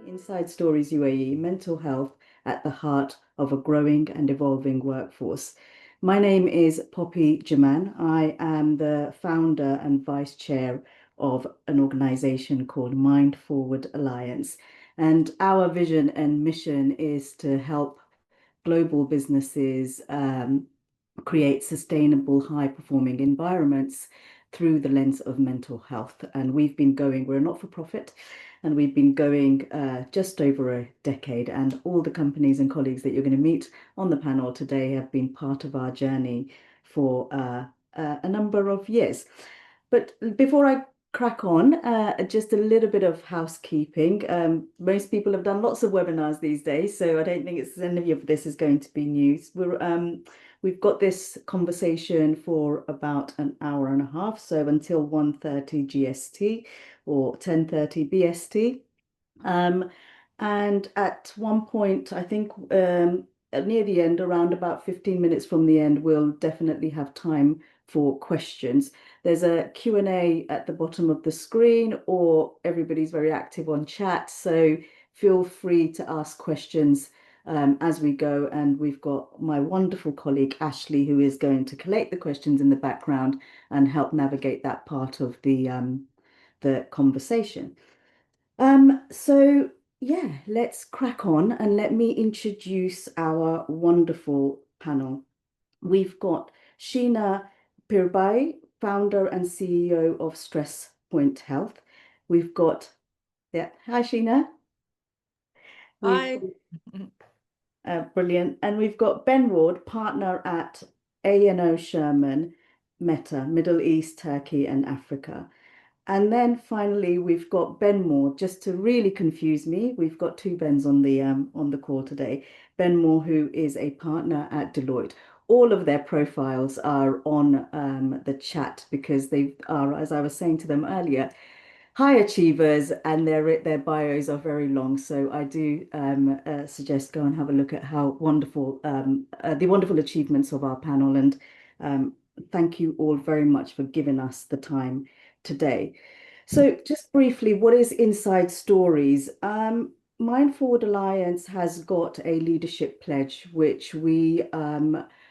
Inside Stories UAE, mental health at the heart of a growing and evolving workforce. My name is Poppy Jaman. I am the founder and vice chair of an organization called MindForward Alliance. And our vision and mission is to help global businesses create sustainable, high-performing environments through the lens of mental health. And we're a not-for-profit, and we've been going just over a decade. And all the companies and colleagues that you're going to meet on the panel today have been part of our journey for a number of years. But before I crack on, just a little bit of housekeeping. Most people have done lots of webinars these days, so I don't think any of this is going to be news. We've got this conversation for about an hour and a half, so until 1:30 GST or 10:30 BST. And at one point, I think near the end, around about 15 minutes from the end, we'll definitely have time for questions. There's a Q&A at the bottom of the screen, or everybody's very active on chat, so feel free to ask questions as we go. And we've got my wonderful colleague Ashley, who is going to collate the questions in the background and help navigate that part of the conversation. So yeah, let's crack on and let me introduce our wonderful panel. We've got Sheena Pirbai, founder and CEO of Stress Point Health. We've got, yeah, hi Sheena. We've Hi. brilliant. And we've got Ben Ward, partner at A&O Sherman, Meta, Middle East, Turkey, and Africa. And then finally, we've got Ben Moore. Just to really confuse me, we've got two Bens on the call today. Ben Moore, who is a partner at Deloitte. All of their profiles are on the chat because they are, as I was saying to them earlier, high achievers, and their bios are very long. So I do suggest go and have a look at how wonderful the wonderful achievements of our panel. And thank you all very much for giving us the time today. So just briefly, what is Inside Stories? MindForward Alliance has got a leadership pledge, which we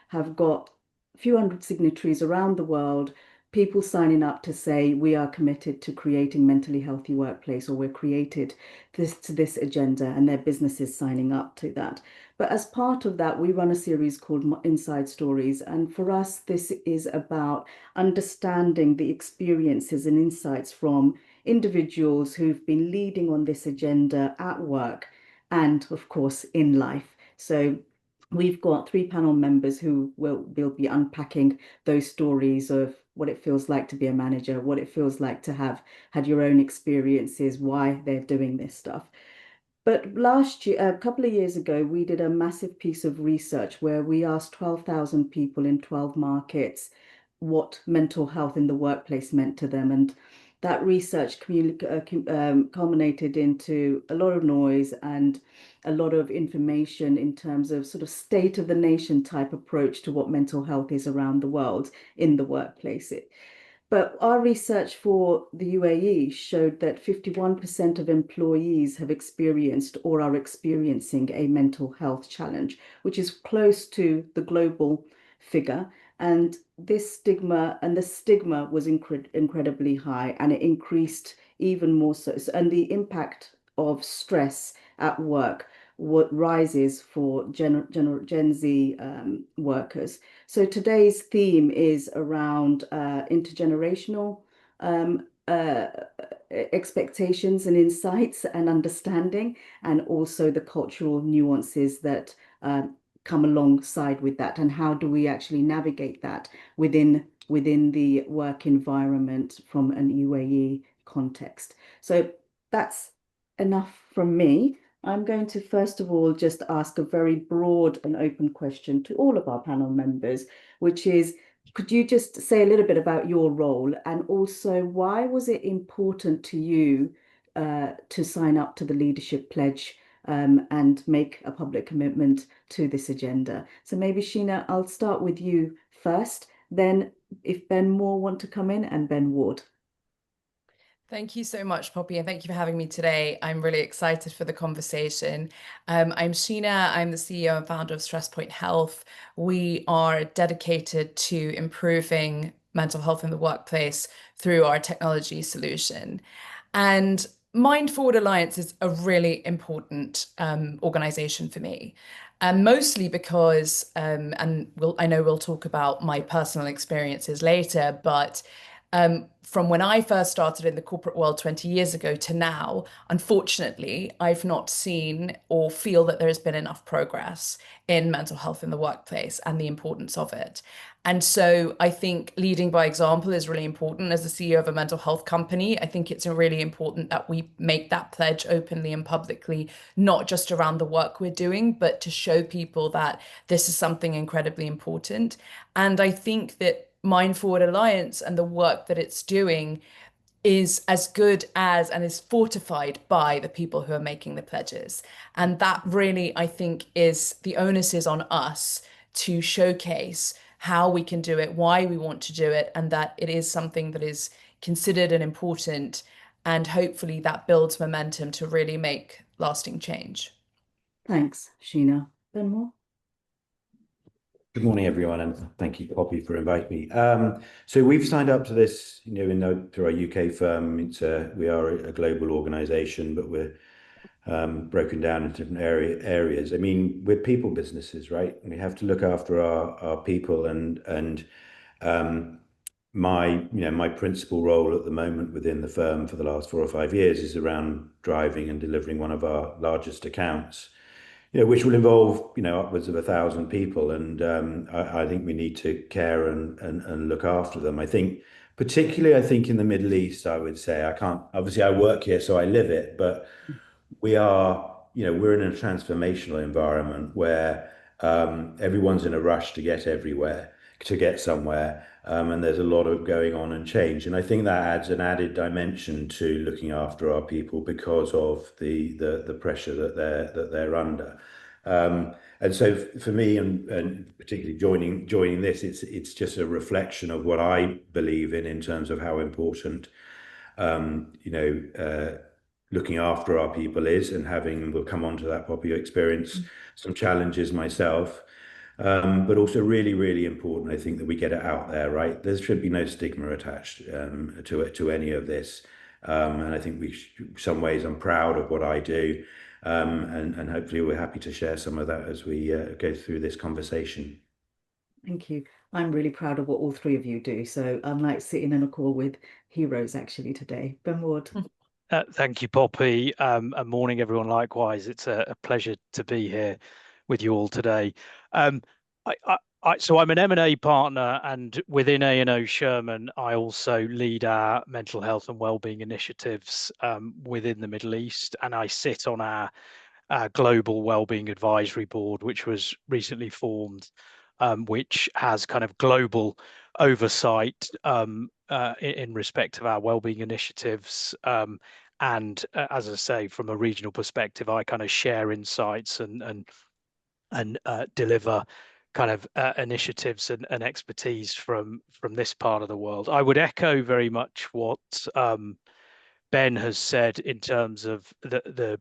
have got a few hundred signatories around the world, people signing up to say we are committed to creating mentally healthy workplace, or we're created this agenda, and their businesses signing up to that. But as part of that, we run a series called Inside Stories. And for us, this is about understanding the experiences and insights from individuals who've been leading on this agenda at work and, of course, in life. So we've got three panel members who will be unpacking those stories of what it feels like to be a manager, what it feels like to have had your own experiences, why they're doing this stuff. But last year, a couple of years ago, we did a massive piece of research where we asked 12,000 people in 12 markets what mental health in the workplace meant to them. And that research culminated into a lot of noise and a lot of information in terms of sort of state of the nation type approach to what mental health is around the world in the workplace. But our research for the UAE showed that 51% of employees have experienced or are experiencing a mental health challenge, which is close to the global figure. And the stigma was incredibly high, and it increased even more so. And the impact of stress at work, what rises for Gen Z workers. So today's theme is around intergenerational expectations and insights and understanding, and also the cultural nuances that come alongside with that, and how do we actually navigate that within the work environment from an UAE context. So that's enough from me. I'm going to first of all just ask a very broad and open question to all of our panel members, which is, could you just say a little bit about your role, and also why was it important to you to sign up to the Leadership Pledge and make a public commitment to this agenda? So maybe Sheena, I'll start with you first, then if Ben Moore want to come in, and Ben Ward. Thank you so much, Poppy, and thank you for having me today. I'm really excited for the conversation. I'm Sheena. I'm the CEO and founder of Stress Point Health. We are dedicated to improving mental health in the workplace through our technology solution. And MindForward Alliance is a really important organization for me. And mostly because, I know we'll talk about my personal experiences later, but from when I first started in the corporate world 20 years ago to now, unfortunately, I've not seen or feel that there has been enough progress in mental health in the workplace and the importance of it. And so I think leading by example is really important. As the CEO of a mental health company, I think it's really important that we make that pledge openly and publicly, not just around the work we're doing, but to show people that this is something incredibly important. And I think that MindForward Alliance and the work that it's doing is as good as and is fortified by the people who are making the pledges. And that really, I think, is the onus is on us to showcase how we can do it, why we want to do it, and that it is something that is considered and important. And hopefully that builds momentum to really make lasting change. Thanks, Sheena. Benmore? Good morning, everyone, and thank you, Poppy, for inviting me. So we've signed up to this, through our UK firm. We are a global organisation, but we're broken down into different areas. I mean, we're people businesses, right? We have to look after our people, and my principal role at the moment within the firm for the last 4 or 5 years is around driving and delivering one of our largest accounts, which will involve, upwards of 1,000 people. And I think we need to care and look after them. Particularly, in the Middle East, I would say, I can't, obviously I work here, so I live it, but we're in a transformational environment where everyone's in a rush to get everywhere, to get somewhere. And there's a lot of going on and change. And I think that adds an added dimension to looking after our people because of the pressure that they're under. And so for me, and particularly joining this, it's just a reflection of what I believe in terms of how important um, you know, looking after our people is, and we'll come on to that, Poppy, experience some challenges myself. But also really, really important, I think, that we get it out there, right? There should be no stigma attached to any of this. And I think some ways I'm proud of what I do. And hopefully we're happy to share some of that as we go through this conversation. Thank you. I'm really proud of what all three of you do. So I'm like sitting in a call with heroes actually today. Ben Ward. Thank you, Poppy. And morning, everyone. Likewise, it's a pleasure to be here with you all today. Um, so I'm an M&A partner, and within A&O Sherman, I also lead our mental health and wellbeing initiatives within the Middle East, and I sit on our global wellbeing advisory board, which was recently formed, which has kind of global oversight in respect of our wellbeing initiatives. And as I say, from a regional perspective, I kind of share insights and deliver kind of initiatives and expertise from this part of the world. I would echo very much what Ben has said in terms of the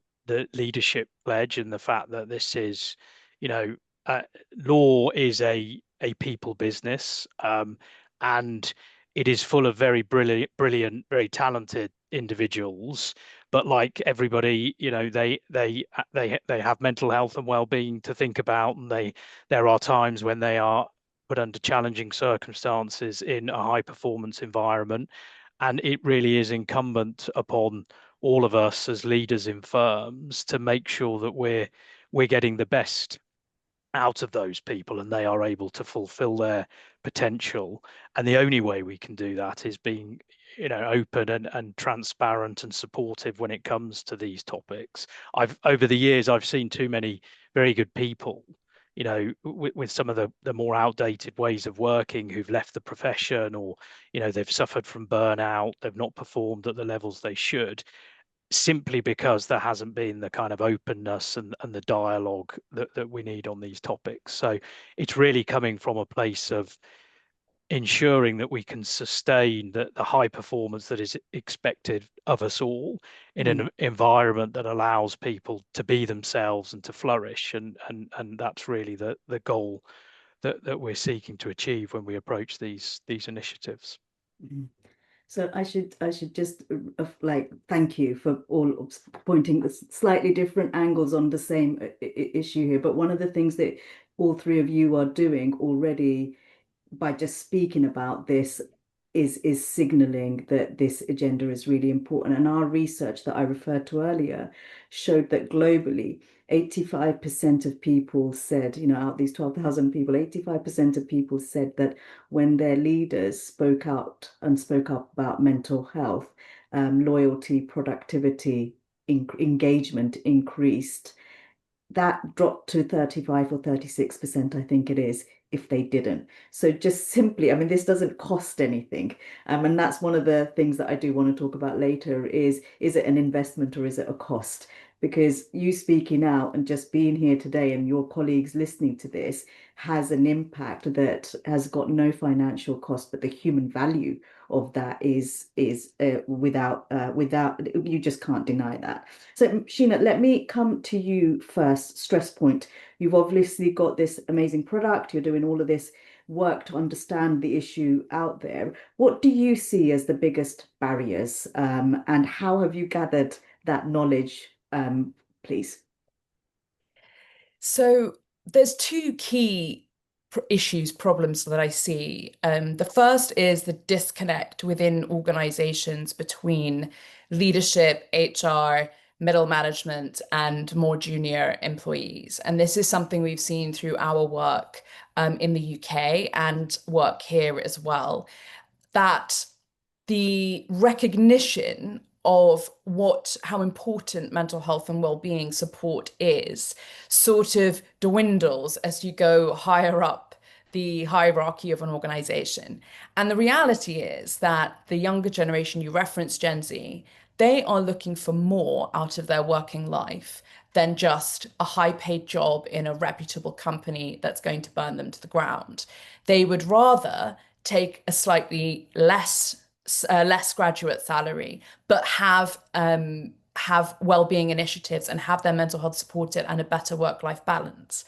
leadership pledge and the fact that this is, uh, law is a people business, and it is full of very brilliant, very talented individuals. But like everybody, they have mental health and well-being to think about, and there are times when they are put under challenging circumstances in a high performance environment. And it really is incumbent upon all of us as leaders in firms to make sure that we're getting the best out of those people and they are able to fulfill their potential. And the only way we can do that is being, open and transparent and supportive when it comes to these topics. Over the years, I've seen too many very good people, with some of the more outdated ways of working, who've left the profession, or they've suffered from burnout, they've not performed at the levels they should, simply because there hasn't been the kind of openness and the dialogue that we need on these topics. So it's really coming from a place of ensuring that we can sustain the high performance that is expected of us all in an environment that allows people to be themselves and to flourish. And that's really the goal that we're seeking to achieve when we approach these initiatives. So I should just like thank you for all pointing slightly different angles on the same issue here. But one of the things that all three of you are doing already by just speaking about this is signaling that this agenda is really important. And our research that I referred to earlier showed that globally, 85% of people said, out of these 12,000 people, 85% of people said that when their leaders spoke out and spoke up about mental health, loyalty, productivity, engagement increased. That dropped to 35 or 36%, I think it is, if they didn't. So just simply, I mean, this doesn't cost anything. And that's one of the things that I do want to talk about later is it an investment or is it a cost? Because you speaking out and just being here today and your colleagues listening to this has an impact that has got no financial cost, but the human value of that is without you just can't deny that. So Sheena, let me come to you first. Stress point. You've obviously got this amazing product. You're doing all of this work to understand the issue out there. What do you see as the biggest barriers, and how have you gathered that knowledge, please? So there's two key problems that I see. The first is the disconnect within organizations between leadership, HR, middle management, and more junior employees. And this is something we've seen through our work in the UK and work here as well, that the recognition of how important mental health and well-being support is sort of dwindles as you go higher up the hierarchy of an organization. And the reality is that the younger generation, you referenced Gen Z, they are looking for more out of their working life than just a high-paid job in a reputable company that's going to burn them to the ground. They would rather take a slightly less graduate salary, but have well-being initiatives and have their mental health supported and a better work-life balance.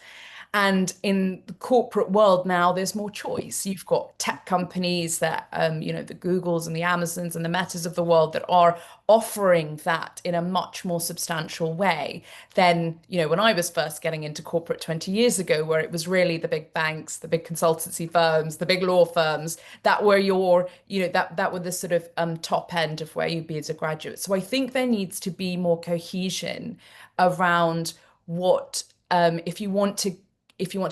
And in the corporate world now, there's more choice. You've got tech companies that, the Googles and the Amazons and the Metas of the world that are offering that in a much more substantial way than, when I was first getting into corporate 20 years ago, where it was really the big banks, the big consultancy firms, the big law firms that were that were the sort of top end of where you'd be as a graduate. So I think there needs to be more cohesion around what, if you want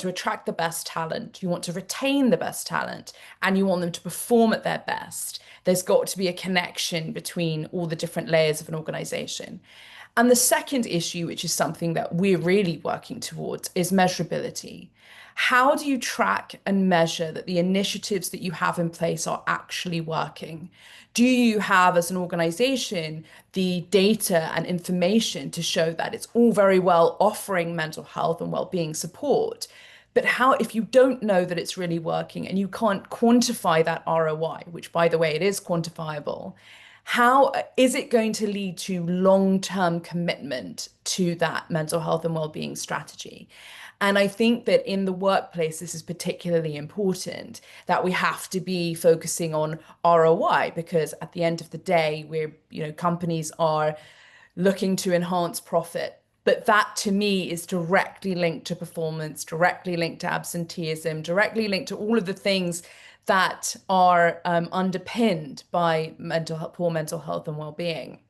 to attract the best talent, you want to retain the best talent, and you want them to perform at their best, there's got to be a connection between all the different layers of an organization. And the second issue, which is something that we're really working towards, is measurability. How do you track and measure that the initiatives that you have in place are actually working? Do you have, as an organization, the data and information to show that it's all very well offering mental health and well-being support, but if you don't know that it's really working and you can't quantify that ROI, which, by the way, it is quantifiable, how is it going to lead to long-term commitment to that mental health and well-being strategy? And I think that in the workplace, this is particularly important, that we have to be focusing on ROI, because at the end of the day, companies are looking to enhance profit. But that, to me, is directly linked to performance, directly linked to absenteeism, directly linked to all of the things that are underpinned by poor mental health and well-being.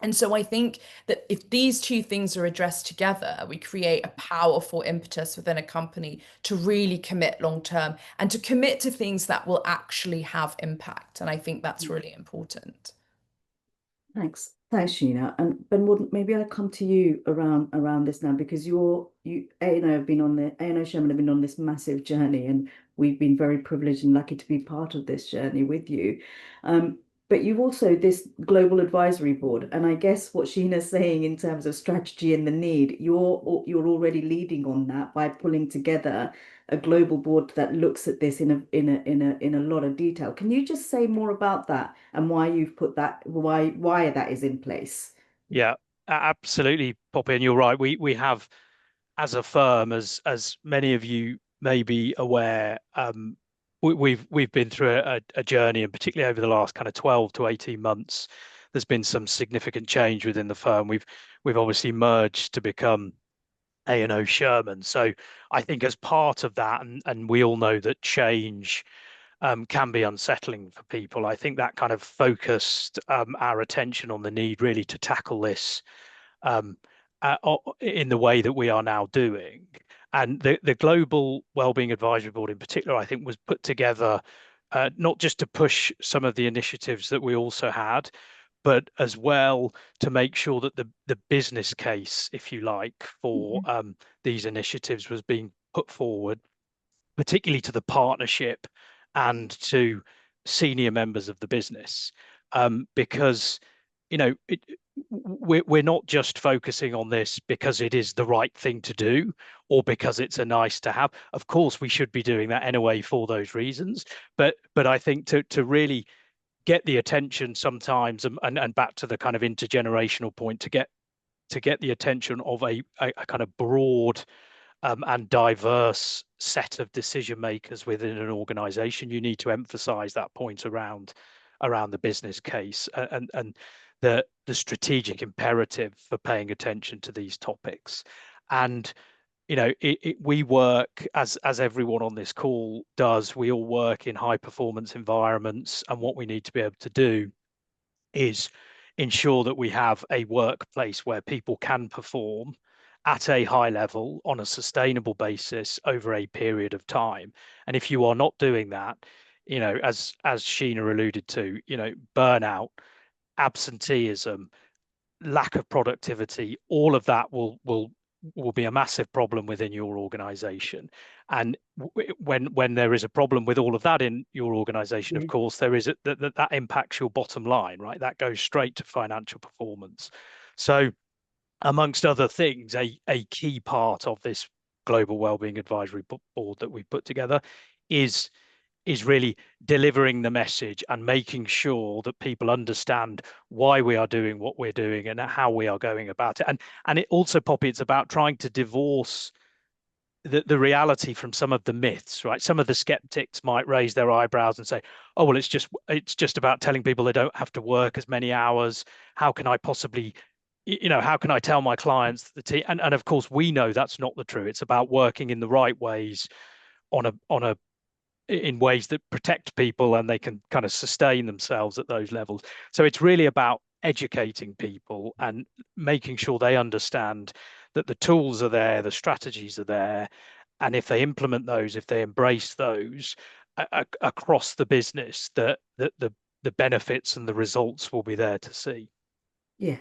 And so I think that if these two things are addressed together, we create a powerful impetus within a company to really commit long term and to commit to things that will actually have impact. And I think that's really important. Thanks, Sheena. And Ben Warden, maybe I'll come to you around this now, because you A&O have been on A&O Sherman have been on this massive journey, and we've been very privileged and lucky to be part of this journey with you. But you've also this global advisory board, and I guess what Sheena's saying in terms of strategy and the need, you're already leading on that by pulling together a global board that looks at this in a lot of detail. Can you just say more about that and why you've put that, why that is in place? Yeah, absolutely, Poppy, and you're right. We have, as a firm, as many of you may be aware, we've been through a journey, and particularly over the last kind of 12 to 18 months, there's been some significant change within the firm. We've obviously merged to become A&O Sherman. So I think as part of that, and we all know that change can be unsettling for people. I think that kind of focused our attention on the need really to tackle this um, in the way that we are now doing. And the Global Wellbeing Advisory Board in particular, I think, was put together not just to push some of the initiatives that we also had, but as well to make sure that the business case, if you like, for these initiatives was being put forward, particularly to the partnership and to senior members of the business, because we're not just focusing on this because it is the right thing to do or because it's a nice to have. Of course, we should be doing that anyway for those reasons, but I think to really get the attention sometimes, and back to the kind of intergenerational point, to get the attention of a kind of broad and diverse set of decision makers within an organization, you need to emphasize that point around the business case and the strategic imperative for paying attention to these topics. And we work, as everyone on this call does, we all work in high performance environments, and what we need to be able to do is ensure that we have a workplace where people can perform at a high level on a sustainable basis over a period of time. And if you are not doing that, as Sheena alluded to, burnout, absenteeism, lack of productivity, all of that will be a massive problem within your organization. And when there is a problem with all of that in your organization, of course, there is that impacts your bottom line, right? That goes straight to financial performance. So amongst other things, a key part of this Global Wellbeing Advisory Board that we put together is really delivering the message and making sure that people understand why we are doing what we're doing and how we are going about it. And it also, Poppy, it's about trying to divorce the reality from some of the myths, right? Some of the skeptics might raise their eyebrows and say, oh, well, it's just about telling people they don't have to work as many hours. How can I possibly, how can I tell my clients the team? And of course, we know that's not the truth. It's about working in the right ways on a in ways that protect people and they can kind of sustain themselves at those levels. So it's really about educating people and making sure they understand that the tools are there, the strategies are there, and if they implement those, if they embrace those across the business, that the benefits and the results will be there to see. Yeah.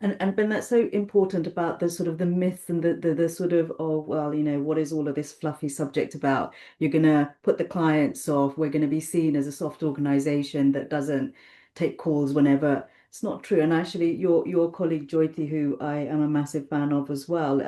And Ben, that's so important about the sort of the myths and the sort of, oh, well, what is all of this fluffy subject about? You're gonna put the clients off, we're gonna be seen as a soft organization that doesn't take calls whenever. It's not true. And actually your colleague Jyoti, who I am a massive fan of as well,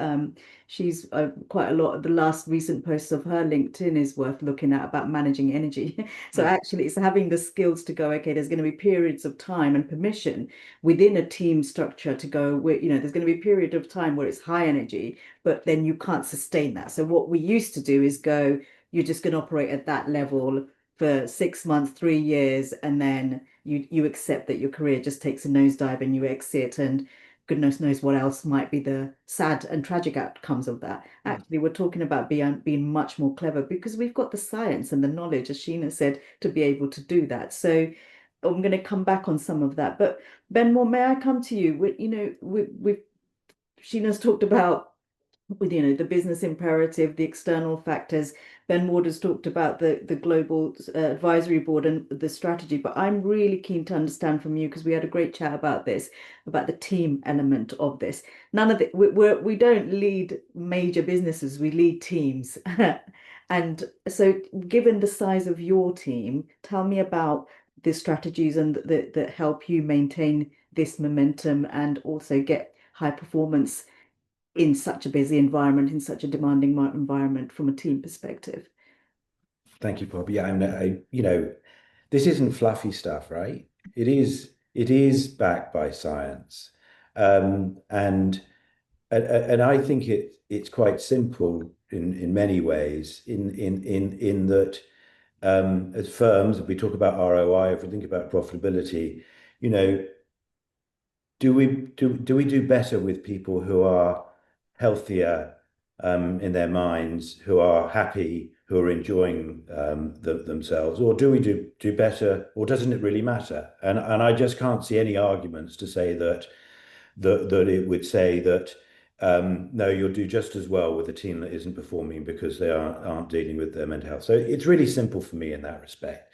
she's quite a lot of the last recent posts of her LinkedIn is worth looking at about managing energy. So actually it's having the skills to go, okay, there's going to be periods of time and permission within a team structure to go where, there's going to be a period of time where it's high energy, but then you can't sustain that. So what we used to do is go, you're just going to operate at that level for 6 months, 3 years, and then you accept that your career just takes a nosedive and you exit, and goodness knows what else might be the sad and tragic outcomes of that. Actually, we're talking about being much more clever because we've got the science and the knowledge, as Sheena said, to be able to do that. So I'm going to come back on some of that. But Ben Moore, may I come to you? We've Sheena's talked about with the business imperative, the external factors. Ben Ward has talked about the global advisory board and the strategy, but I'm really keen to understand from you, because we had a great chat about this, about the team element of this. None of it, we don't lead major businesses, we lead teams. And so given the size of your team, tell me about the strategies and that help you maintain this momentum and also get high performance in such a busy environment, in such a demanding environment from a team perspective? Thank you, Bob. Yeah, this isn't fluffy stuff, right? It is backed by science. And I think it's quite simple in many ways, in that as firms, if we talk about ROI, if we think about profitability, you know, do we do better with people who are healthier in their minds, who are happy, who are enjoying themselves, or do we do better, or doesn't it really matter? And I just can't see any arguments to say that it would say that no, you'll do just as well with a team that isn't performing because they aren't dealing with their mental health. So it's really simple for me in that respect.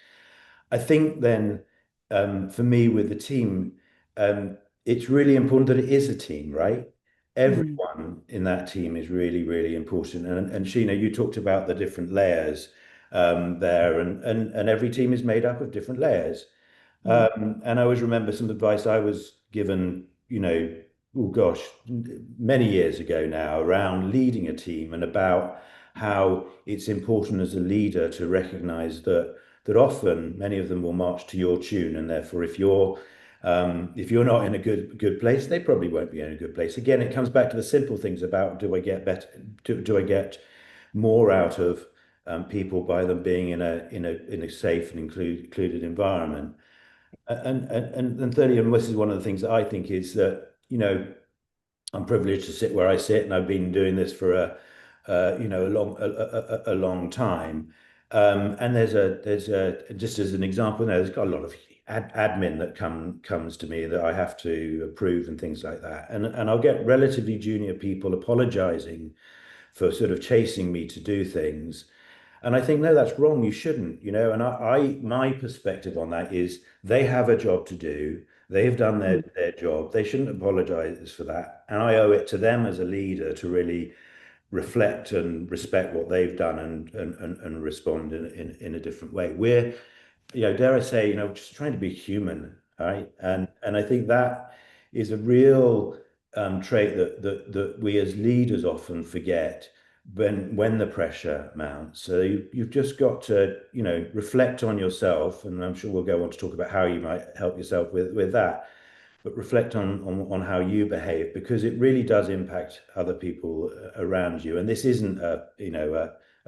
I think then for me with the team, it's really important that it is a team, right? Mm, Everyone in that team is really, really important. And Sheena, you talked about the different layers there, and every team is made up of different layers. mm, And I always remember some advice I was given, oh gosh, many years ago now, around leading a team and about how it's important as a leader to recognize that often many of them will march to your tune, and therefore if you're not in a good place, they probably won't be in a good place. Again, it comes back to the simple things about, do I get better? Do I get more out of people by them being in a safe and included environment? And thirdly, and this is one of the things that I think is that, I'm privileged to sit where I sit, and I've been doing this for a long time. And there's just as an example, there's got a lot of admin that comes to me that I have to approve and things like that. And I'll get relatively junior people apologizing for sort of chasing me to do things. And I think, no, that's wrong. You shouldn't, And my perspective on that is they have a job to do. They have done mm. their job. They shouldn't apologize for that. And I owe it to them as a leader to really reflect and respect what they've done and respond in a different way. We're, dare I say, just trying to be human, right? And I think that is a real trait that we as leaders often forget when the pressure mounts. So you've just got to, reflect on yourself, and I'm sure we'll go on to talk about how you might help yourself with that, but reflect on how you behave, because it really does impact other people around you. And this isn't a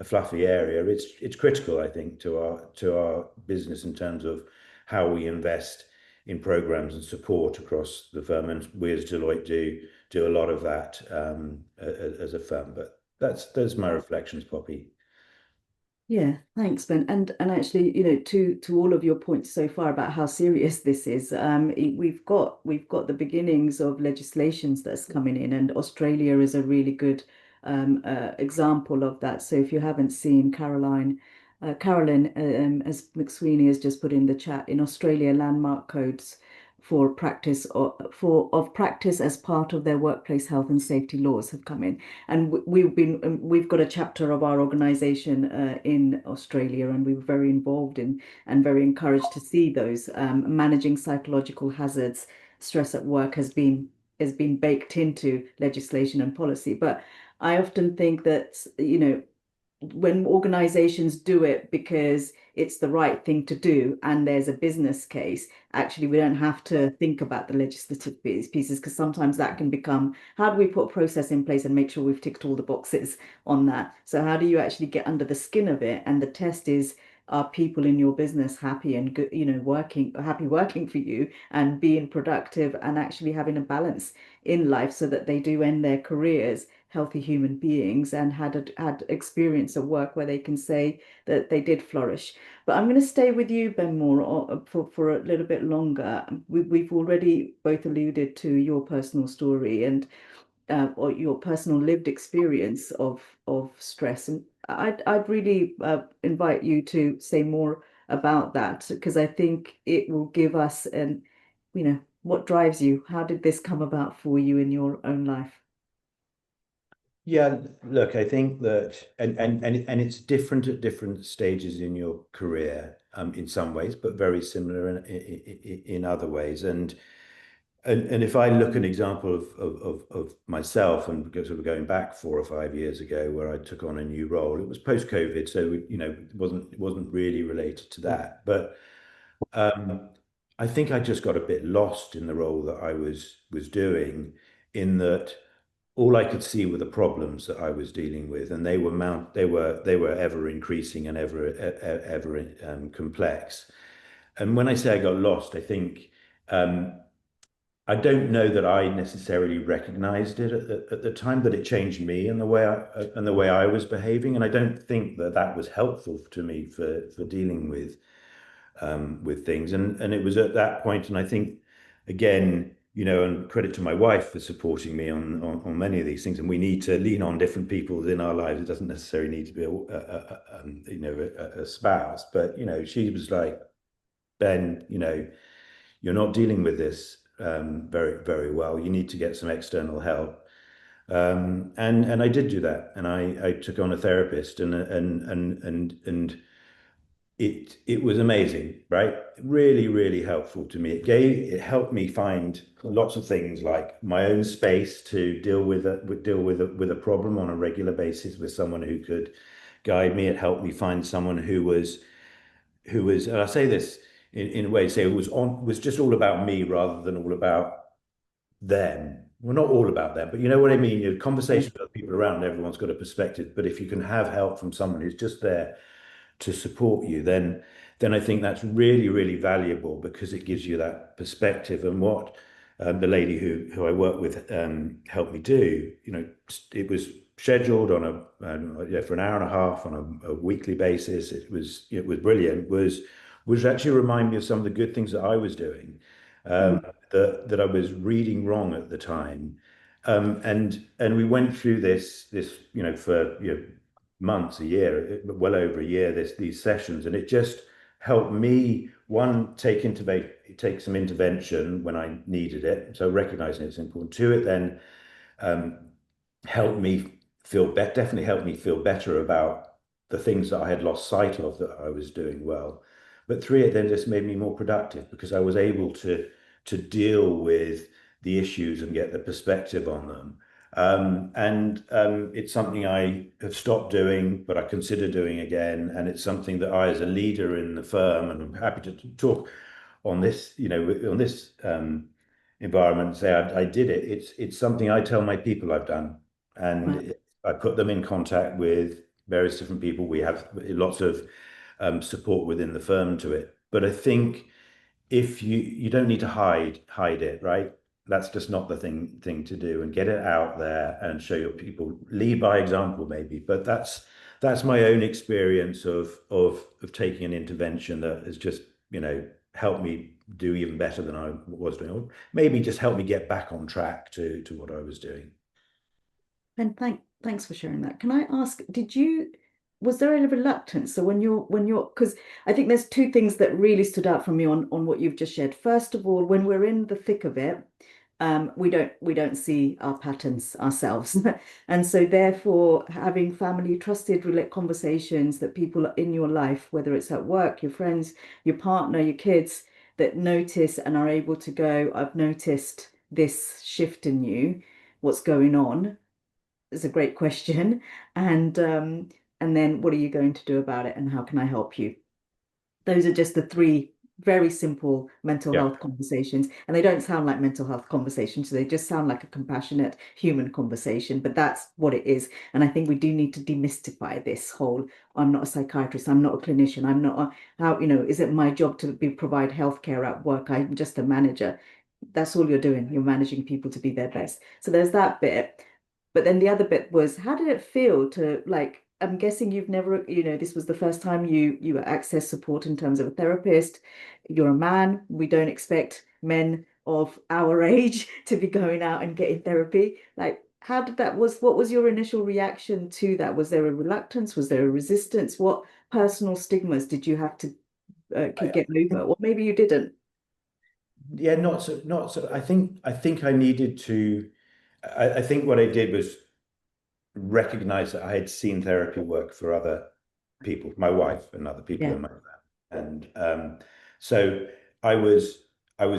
fluffy area. It's critical, I think, to our business in terms of how we invest in programs and support across the firm. And we as Deloitte do a lot of that as a firm. But that's my reflections, Poppy. Yeah, thanks, Ben. And actually, to all of your points so far about how serious this is, we've got the beginnings of legislations that's coming in, and Australia is a really good example of that. So if you haven't seen Carolyn, as McSweeney has just put in the chat, in Australia, landmark codes for practice of practice as part of their workplace health and safety laws have come in. And we've got a chapter of our organization in Australia, and we were very involved in and very encouraged to see those managing psychological hazards. Stress at work has been baked into legislation and policy. But I often think that, when organizations do it because it's the right thing to do and there's a business case, actually we don't have to think about the legislative pieces, because sometimes that can become, how do we put a process in place and make sure we've ticked all the boxes on that? So how do you actually get under the skin of it? And the test is, are people in your business happy and good, working for you and being productive and actually having a balance in life, so that they do end their careers healthy human beings and had experience at work where they can say that they did flourish. But I'm going to stay with you, Ben Moore, for a little bit longer. We've already both alluded to your personal story and or your personal lived experience of stress, and I'd really invite you to say more about that, because I think it will give us what drives you. How did this come about for you in your own life? Yeah, look, I think that, and it's different at different stages in your career, in some ways, but very similar in other ways. And if I look at an example of myself, and sort of going back 4 or 5 years ago, where I took on a new role, it was post-COVID, so it wasn't really related to that. But um, I think I just got a bit lost in the role that I was doing, in that all I could see were the problems that I was dealing with, and they were ever increasing and ever complex. And when I say I got lost, I think. I don't know that I necessarily recognized it at the time, that it changed me and the way I was behaving, and I don't think that that was helpful to me for dealing with things. And it was at that point, and I think again, and credit to my wife for supporting me on many of these things. And we need to lean on different people within our lives. It doesn't necessarily need to be a spouse, but she was like, Ben, you're not dealing with this very, very well. You need to get some external help. And I did do that, and I took on a therapist, and it was amazing, right? Really, really helpful to me. It helped me find lots of things, like my own space to deal with a problem on a regular basis, with someone who could guide me. It helped me find someone who was, and I say this in a way, say it was just all about me rather than all about them. Well, not all about them, but you know what I mean. Your conversation with people around, everyone's got a perspective, but if you can have help from someone who's just there to support you, then I think that's really, really valuable, because it gives you that perspective. And what the lady who I work with helped me do, it was scheduled on for an hour and a half on a weekly basis. It was brilliant. Was actually remind me of some of the good things that I was doing, Mm. that I was reading wrong at the time. And we went through this for months, a year, well over a year, these sessions, and it just helped me, one, take some intervention when I needed it, so recognizing it's important. Two, it then um, helped me definitely helped me feel better about the things that I had lost sight of that I was doing well. But three, it then just made me more productive, because I was able to deal with the issues and get the perspective on them. And it's something I have stopped doing, but I consider doing again. And it's something that I, as a leader in the firm, and I'm happy to talk on this, on this environment, say I did it. It's something I tell my people I've done, Right. and I put them in contact with various different people. We have lots of support within the firm to it. But I think, if you don't need to hide it, right? That's just not the thing to do, and get it out there and show your people, lead by example maybe. But that's my own experience of taking an intervention that has just helped me do even better than I was doing, or maybe just help me get back on track to what I was doing. And thanks for sharing that. Can I ask, was there any reluctance? So because I think there's two things that really stood out for me on what you've just shared. First of all, when we're in the thick of it, we don't see our patterns ourselves. And so therefore, having family trusted conversations, that people in your life, whether it's at work, your friends, your partner, your kids, that notice and are able to go, I've noticed this shift in you, what's going on? Is a great question. And then what are you going to do about it, and how can I help you? Those are just the three very simple mental Yeah. health conversations. And they don't sound like mental health conversations. They just sound like a compassionate human conversation, but that's what it is. And I think we do need to demystify this whole, I'm not a psychiatrist, I'm not a clinician, I'm not how, is it my job to provide healthcare at work? I'm just a manager. That's all you're doing. You're managing people to be their best. So there's that bit. But then the other bit was, how did it feel to, like, I'm guessing you've never, this was the first time you access support in terms of a therapist. You're a man. We don't expect men of our age to be going out and getting therapy. Like, what was your initial reaction to that? Was there a reluctance? Was there a resistance? What personal stigmas did you have to get over? Or maybe you didn't. Yeah, not so. I think I needed to. I think what I did was recognized that I had seen therapy work for other people, my wife and other people Yeah. in my family. And so I was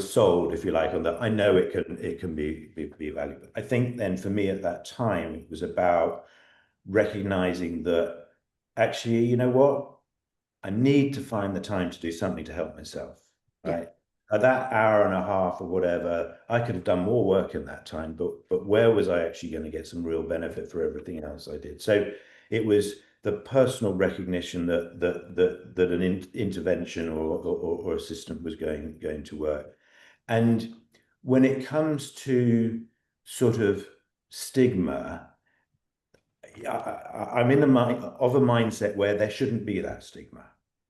sold, if you like, on that. I know it can be valuable. I think then for me at that time, it was about recognizing that actually, you know what? I need to find the time to do something to help myself, Yeah. right? At that hour and a half or whatever, I could have done more work in that time, but where was I actually going to get some real benefit for everything else I did? So it was the personal recognition that an intervention or assistant was going to work. And when it comes to sort of stigma, I'm in a mindset where there shouldn't be that stigma,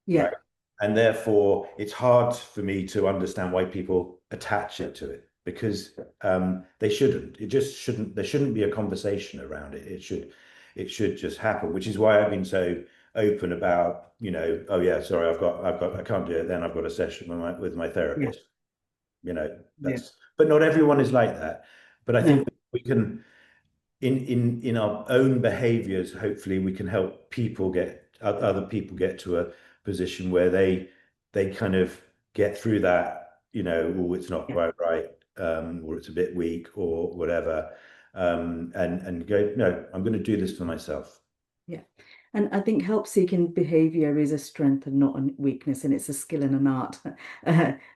Yeah. right? And therefore, it's hard for me to understand why people attach it to it, because they shouldn't. It just shouldn't. There shouldn't be a conversation around it. It should just happen. Which is why I've been so open about, oh yeah, sorry, I can't do it. Then I've got a session with my Yeah. therapist. Yeah. But not everyone is like that. But I No. think we can, in our own behaviors, hopefully we can help other people get to a position where they kind of get through that, oh, it's not Yeah. quite right, or it's a bit weak or whatever, and go, no, I'm going to do this for myself. Yeah. And I think help-seeking behavior is a strength and not a weakness, and it's a skill and an art,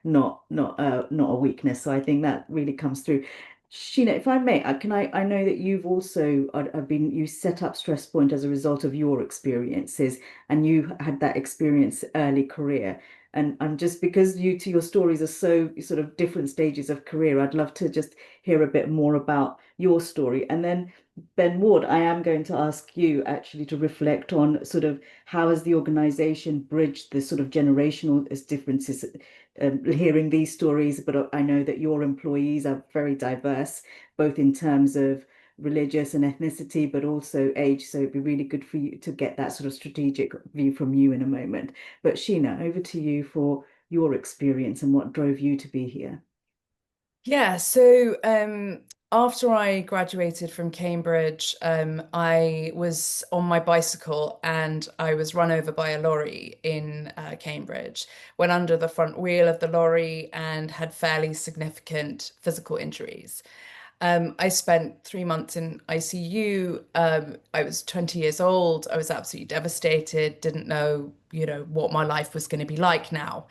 not a weakness. So I think that really comes through. Sheena, if I may, I know that you've also you set up Stress Point as a result of your experiences, and you had that experience early career. And just because your stories are so sort of different stages of career, I'd love to just hear a bit more about your story. And then Ben Ward, I am going to ask you actually to reflect on sort of how has the organization bridged the sort of generational differences, hearing these stories, but I know that your employees are very diverse, both in terms of religious and ethnicity, but also age. So it'd be really good for you to get that sort of strategic view from you in a moment. But Sheena, over to you for your experience and what drove you to be here. Yeah, so after I graduated from Cambridge, I was on my bicycle and I was run over by a lorry in Cambridge, went under the front wheel of the lorry and had fairly significant physical injuries. I spent 3 months in ICU. I was 20 years old. I was absolutely devastated, didn't know, what my life was going to be like now.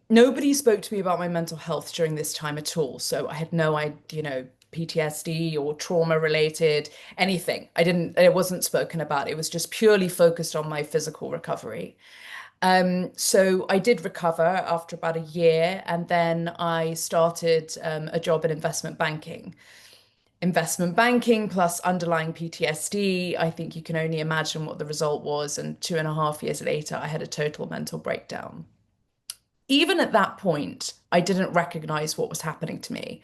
Nobody spoke to me about my mental health during this time at all. So I had no idea, PTSD or trauma related, anything. It wasn't spoken about. It was just purely focused on my physical recovery. So I did recover after about a year, and then I started a job in investment banking. Investment banking plus underlying PTSD, I think you can only imagine what the result was. And 2.5 years later, I had a total mental breakdown. Even at that point, I didn't recognize what was happening to me.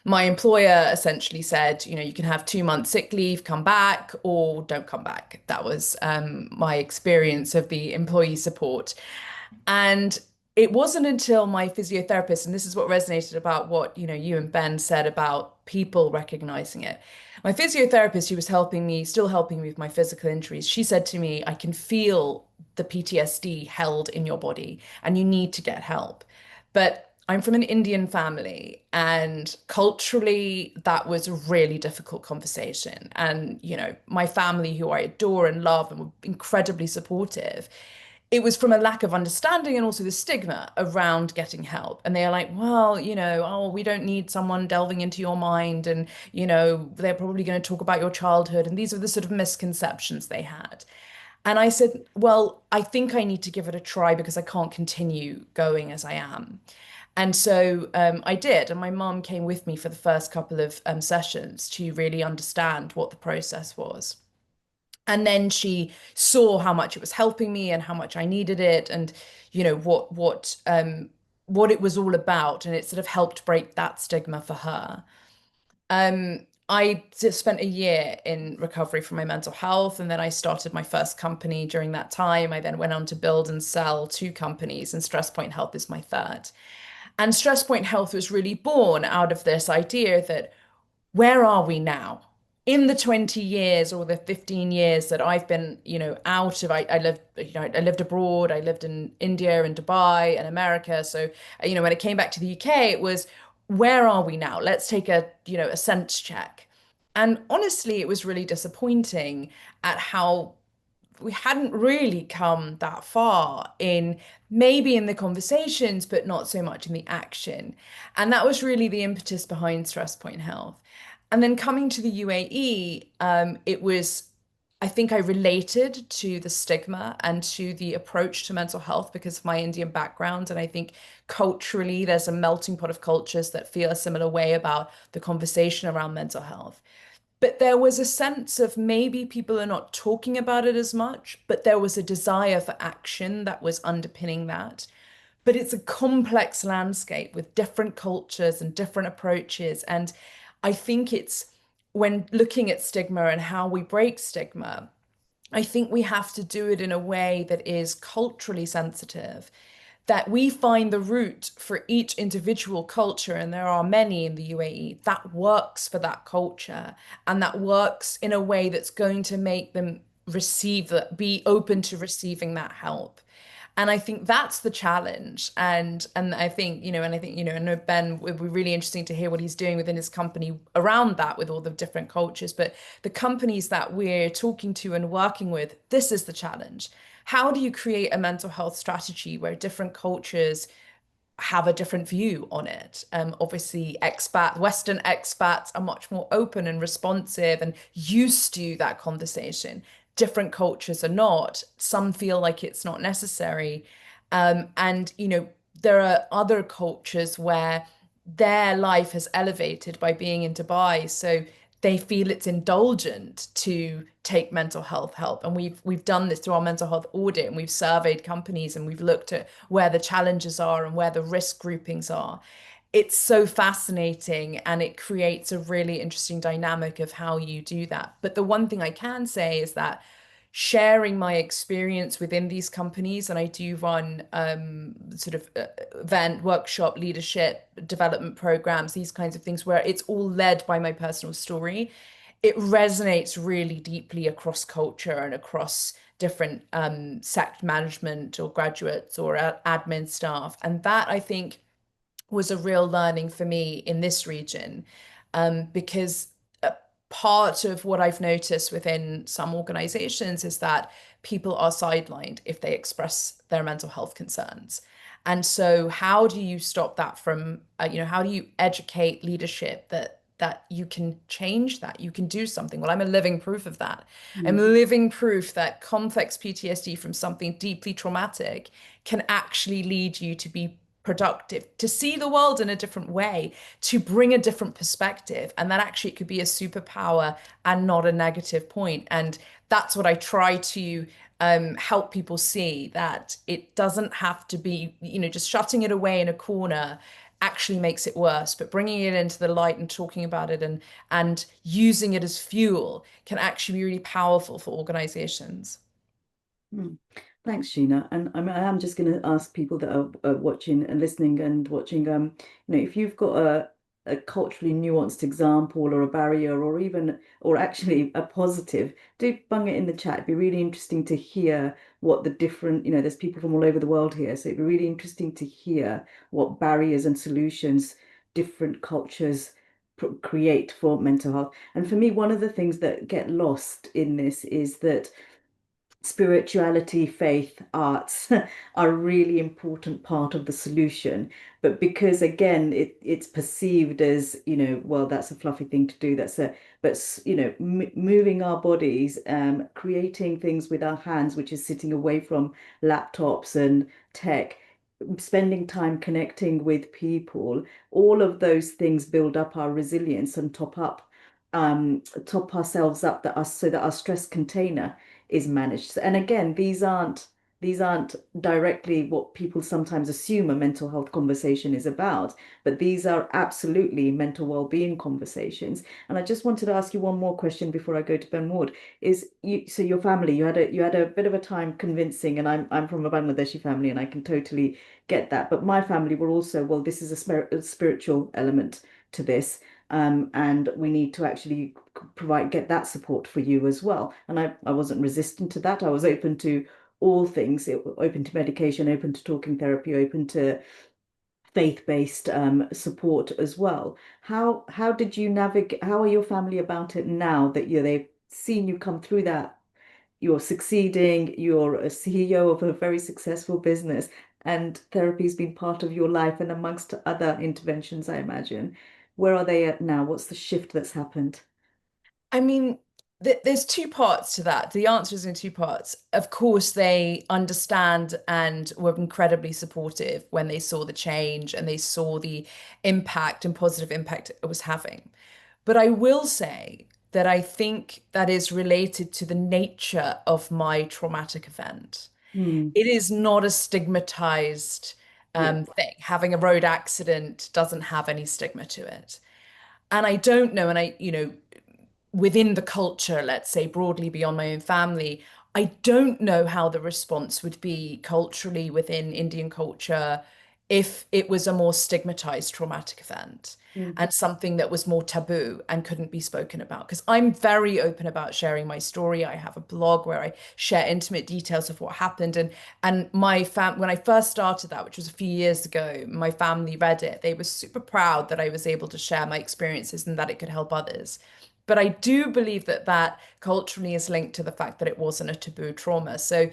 My employer essentially said, you can have 2 months sick leave, come back, or don't come back. That was my experience of the employee support. And it wasn't until my physiotherapist, and this is what resonated about what, you and Ben said about people recognizing it. My physiotherapist, who was helping me, still helping me with my physical injuries, she said to me, I can feel the PTSD held in your body and you need to get help. But I'm from an Indian family, and culturally, that was a really difficult conversation. And, my family, who I adore and love and were incredibly supportive, it was from a lack of understanding and also the stigma around getting help. And they are like, well, oh, we don't need someone delving into your mind. And, they're probably going to talk about your childhood. And these are the sort of misconceptions they had. And I said, well, I think I need to give it a try because I can't continue going as I am. And so I did. And my mum came with me for the first couple of sessions to really understand what the process was. And then she saw how much it was helping me and how much I needed it, and what it was all about, and it sort of helped break that stigma for her. I just spent a year in recovery from my mental health, and then I started my first company during that time. I then went on to build and sell two companies, and Stress Point Health is my third. And Stress Point Health was really born out of this idea that where are we now? in the 20 years or the 15 years that I've been, out of, I lived, I lived abroad, I lived in India and Dubai and America. So, when it came back to the UK, it was, where are we now? Let's take a sense check. And honestly, it was really disappointing at how we hadn't really come that far in maybe in the conversations, but not so much in the action. And that was really the impetus behind Stress Point Health. And then coming to the UAE, it was, I think I related to the stigma and to the approach to mental health because of my Indian background. And I think culturally, there's a melting pot of cultures that feel a similar way about the conversation around mental health. But there was a sense of maybe people are not talking about it as much, but there was a desire for action that was underpinning that. But it's a complex landscape with different cultures and different approaches. And I think it's when looking at stigma and how we break stigma, I think we have to do it in a way that is culturally sensitive, that we find the route for each individual culture, and there are many in the UAE, that works for that culture and that works in a way that's going to make them be open to receiving that help. And I think that's the challenge. And I think, I know Ben, it would be really interesting to hear what he's doing within his company around that with all the different cultures. But the companies that we're talking to and working with, this is the challenge. How do you create a mental health strategy where different cultures have a different view on it? Obviously, Western expats are much more open and responsive and used to that conversation. Different cultures are not. Some feel like it's not necessary. And, there are other cultures where their life has elevated by being in Dubai. So they feel it's indulgent to take mental health help. And we've done this through our mental health audit, and we've surveyed companies and we've looked at where the challenges are and where the risk groupings are. It's so fascinating, and it creates a really interesting dynamic of how you do that. But the one thing I can say is that sharing my experience within these companies, and I do run sort of event, workshop, leadership, development programs, these kinds of things where it's all led by my personal story. It resonates really deeply across culture and across different sect management or graduates or admin staff. And that, I think, was a real learning for me in this region, because part of what I've noticed within some organizations is that people are sidelined if they express their mental health concerns. And so how do you stop that from, how do you educate leadership that you can change that, you can do something? Well, I'm a living proof of that. I'm living proof that complex PTSD from something deeply traumatic can actually lead you to be productive, to see the world in a different way, to bring a different perspective, and that actually it could be a superpower and not a negative point. And that's what I try to help people see, that it doesn't have to be, just shutting it away in a corner actually makes it worse, but bringing it into the light and talking about it and using it as fuel can actually be really powerful for organizations. Thanks, Sheena. And I am just going to ask people that are watching and listening and watching, if you've got a culturally nuanced example or a barrier or actually a positive, do bung it in the chat. It'd be really interesting to hear what the different, there's people from all over the world here. So it'd be really interesting to hear what barriers and solutions different cultures create for mental health. And for me, one of the things that get lost in this is that spirituality, faith, arts are a really important part of the solution. But because again, it's perceived as, well, that's a fluffy thing to do. But moving our bodies, creating things with our hands, which is sitting away from laptops and tech, spending time connecting with people, all of those things build up our resilience and top ourselves up so that our stress container is managed. And again, these aren't directly what people sometimes assume a mental health conversation is about, but these are absolutely mental well-being conversations. And I just wanted to ask you one more question before I go to Ben Ward. So your family, you had a bit of a time convincing, and I'm from a Bangladeshi family, and I can totally get that. But my family were also, well, this is a spiritual element to this. and we need to actually get that support for you as well. And I wasn't resistant to that. I was open to all things, open to medication, open to talking therapy, open to faith-based support as well. How did you navigate? How are your family about it now that they've seen you come through that? You're succeeding, you're a CEO of a very successful business, and therapy's been part of your life and amongst other interventions, I imagine. Where are they at now? What's the shift that's happened? I mean, there's two parts to that. The answer is in two parts. Of course, they understand and were incredibly supportive when they saw the change and they saw the impact and positive impact it was having. But I will say that I think that is related to the nature of my traumatic event. Hmm. It is not a stigmatized Yeah. thing. Having a road accident doesn't have any stigma to it. And I don't know, and within the culture, let's say broadly beyond my own family, I don't know how the response would be culturally within Indian culture if it was a more stigmatized traumatic event Mm. and something that was more taboo and couldn't be spoken about. Because I'm very open about sharing my story. I have a blog where I share intimate details of what happened. And my when I first started that, which was a few years ago, my family read it. They were super proud that I was able to share my experiences and that it could help others. But I do believe that that culturally is linked to the fact that it wasn't a taboo trauma. So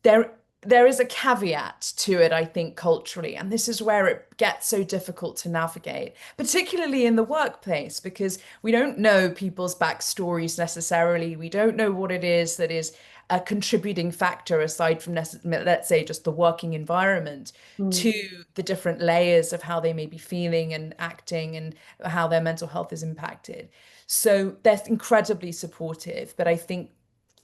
there there is a caveat to it, I think, culturally, and this is where it gets so difficult to navigate, particularly in the workplace, because we don't know people's backstories necessarily. We don't know what it is that is a contributing factor aside from, let's say, just the working environment Mm. to the different layers of how they may be feeling and acting and how their mental health is impacted. So they're incredibly supportive, but I think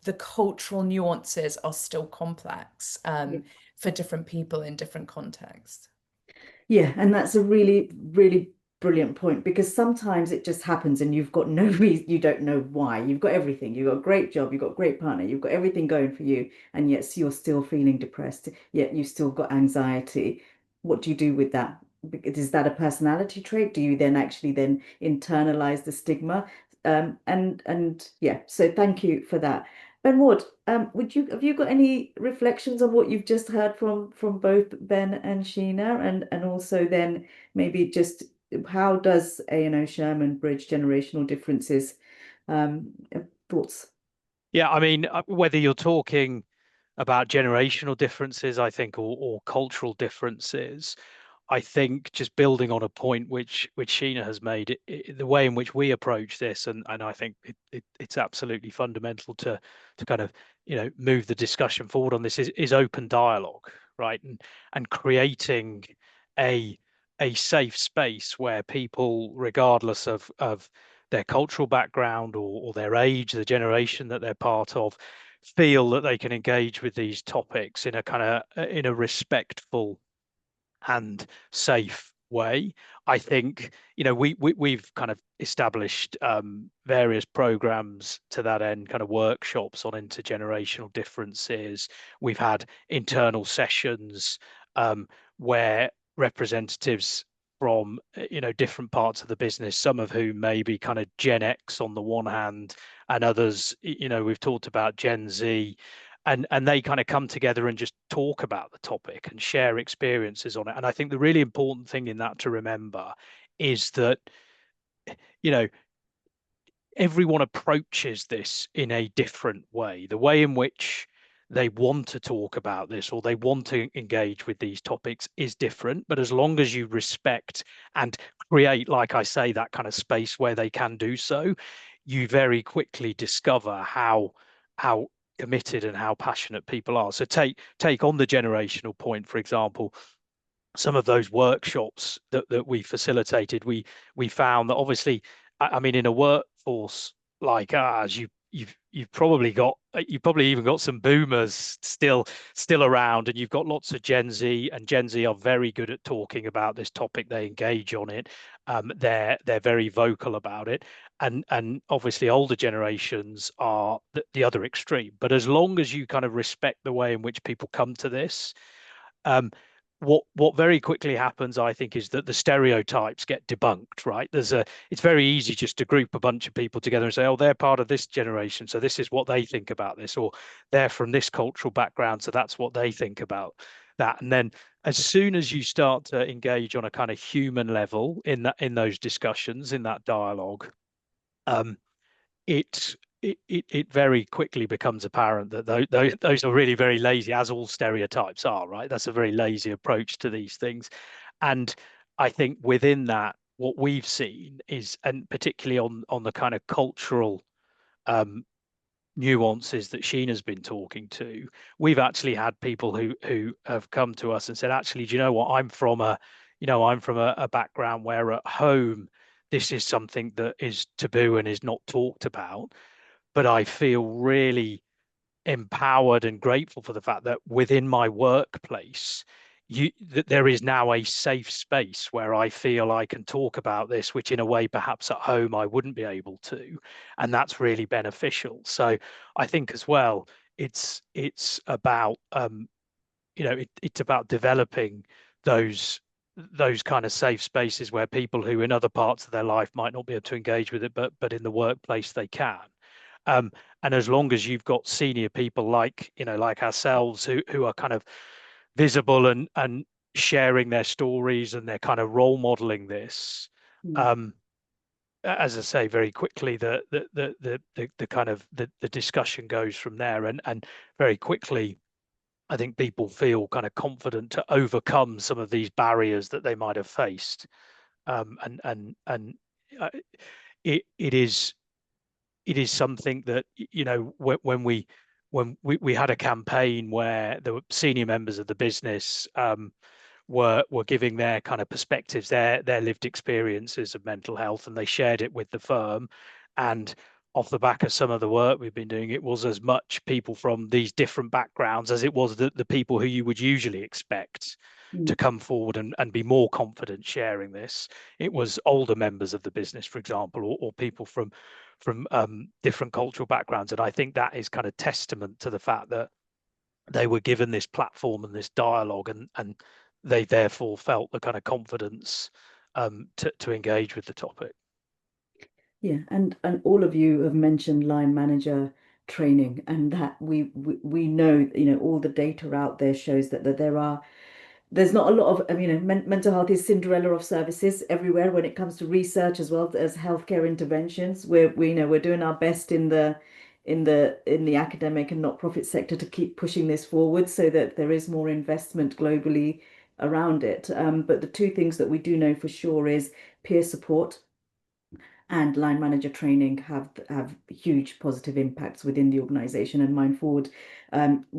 the cultural nuances are still complex Yeah. for different people in different contexts. Yeah, and that's a really, really brilliant point because sometimes it just happens and you've got no reason, you don't know why. You've got everything, you've got a great job, you've got a great partner, you've got everything going for you, and yet you're still feeling depressed, yet you've still got anxiety. What do you do with that? Is that a personality trait? Do you then actually then internalize the stigma? And yeah, so thank you for that. Ben Ward, have you got any reflections on what you've just heard from both Ben and Sheena, and also then maybe just how does A&O Sherman bridge generational differences? Thoughts? Yeah, I mean, whether you're talking about generational differences, I think, or cultural differences, I think just building on a point which Sheena has made, the way in which we approach this, and I think it's absolutely fundamental to kind of move the discussion forward on this is open dialogue, right? And creating a a safe space where people, regardless of their cultural background or their age, the generation that they're part of, feel that they can engage with these topics in a kind of in a respectful and safe way. I think we've kind of established various programs to that end, kind of workshops on intergenerational differences. We've had internal sessions where representatives from different parts of the business, some of whom may be kind of Gen X on the one hand, and others, we've talked about Gen Z, and they kind of come together and just talk about the topic and share experiences on it. And I think the really important thing in that to remember is that you know everyone approaches this in a different way. The way in which they want to talk about this or they want to engage with these topics is different, but as long as you respect and create, like I say, that kind of space where they can do so, you very quickly discover how committed and how passionate people are. So take on the generational point, for example. Some of those workshops that we facilitated, we found that obviously, I mean, in a workforce like ours, you've probably got you've probably even got some boomers still around, and you've got lots of Gen Z, and Gen Z are very good at talking about this topic. They engage on it. They're very vocal about it, and obviously older generations are the other extreme. But as long as you kind of respect the way in which people come to this, um, what very quickly happens, I think, is that the stereotypes get debunked, right? It's very easy just to group a bunch of people together and say, oh, they're part of this generation, so this is what they think about this, or they're from this cultural background, so that's what they think about that. And then as soon as you start to engage on a kind of human level in those discussions, in that dialogue, it very quickly becomes apparent that those are really very lazy, as all stereotypes are, right? That's a very lazy approach to these things. And I think within that, what we've seen is, and particularly on the kind of cultural nuances that Sheena's been talking to, we've actually had people who have come to us and said, actually, do you know what? I'm from a background where at home this is something that is taboo and is not talked about, but I feel really empowered and grateful for the fact that within my workplace, that there is now a safe space where I feel I can talk about this, which in a way perhaps at home I wouldn't be able to, and that's really beneficial. So I think as well, it's about it's about developing those kind of safe spaces where people who in other parts of their life might not be able to engage with it, but in the workplace they can. Um, and as long as you've got senior people like ourselves who are kind of visible and sharing their stories, and they're kind of role modeling this, as I say, very quickly the kind of the discussion goes from there, and very quickly I think people feel kind of confident to overcome some of these barriers that they might have faced. And uh, it is something that, when we had a campaign where the senior members of the business were giving their kind of perspectives, their lived experiences of mental health, and they shared it with the firm. And off the back of some of the work we've been doing, it was as much people from these different backgrounds as it was the people who you would usually expect to come forward and be more confident sharing this. It was older members of the business, for example, or people from different cultural backgrounds. And I think that is kind of testament to the fact that they were given this platform and this dialogue, and they therefore felt the kind of confidence to engage with the topic. Yeah, and all of you have mentioned line manager training, and that we know, all the data out there shows that there's not a lot of, mental health is Cinderella of services everywhere when it comes to research as well as healthcare interventions. We're doing our best in the academic and not-profit sector to keep pushing this forward so that there is more investment globally around it. But the two things that we do know for sure is peer support and line manager training have huge positive impacts within the organization. And MindForward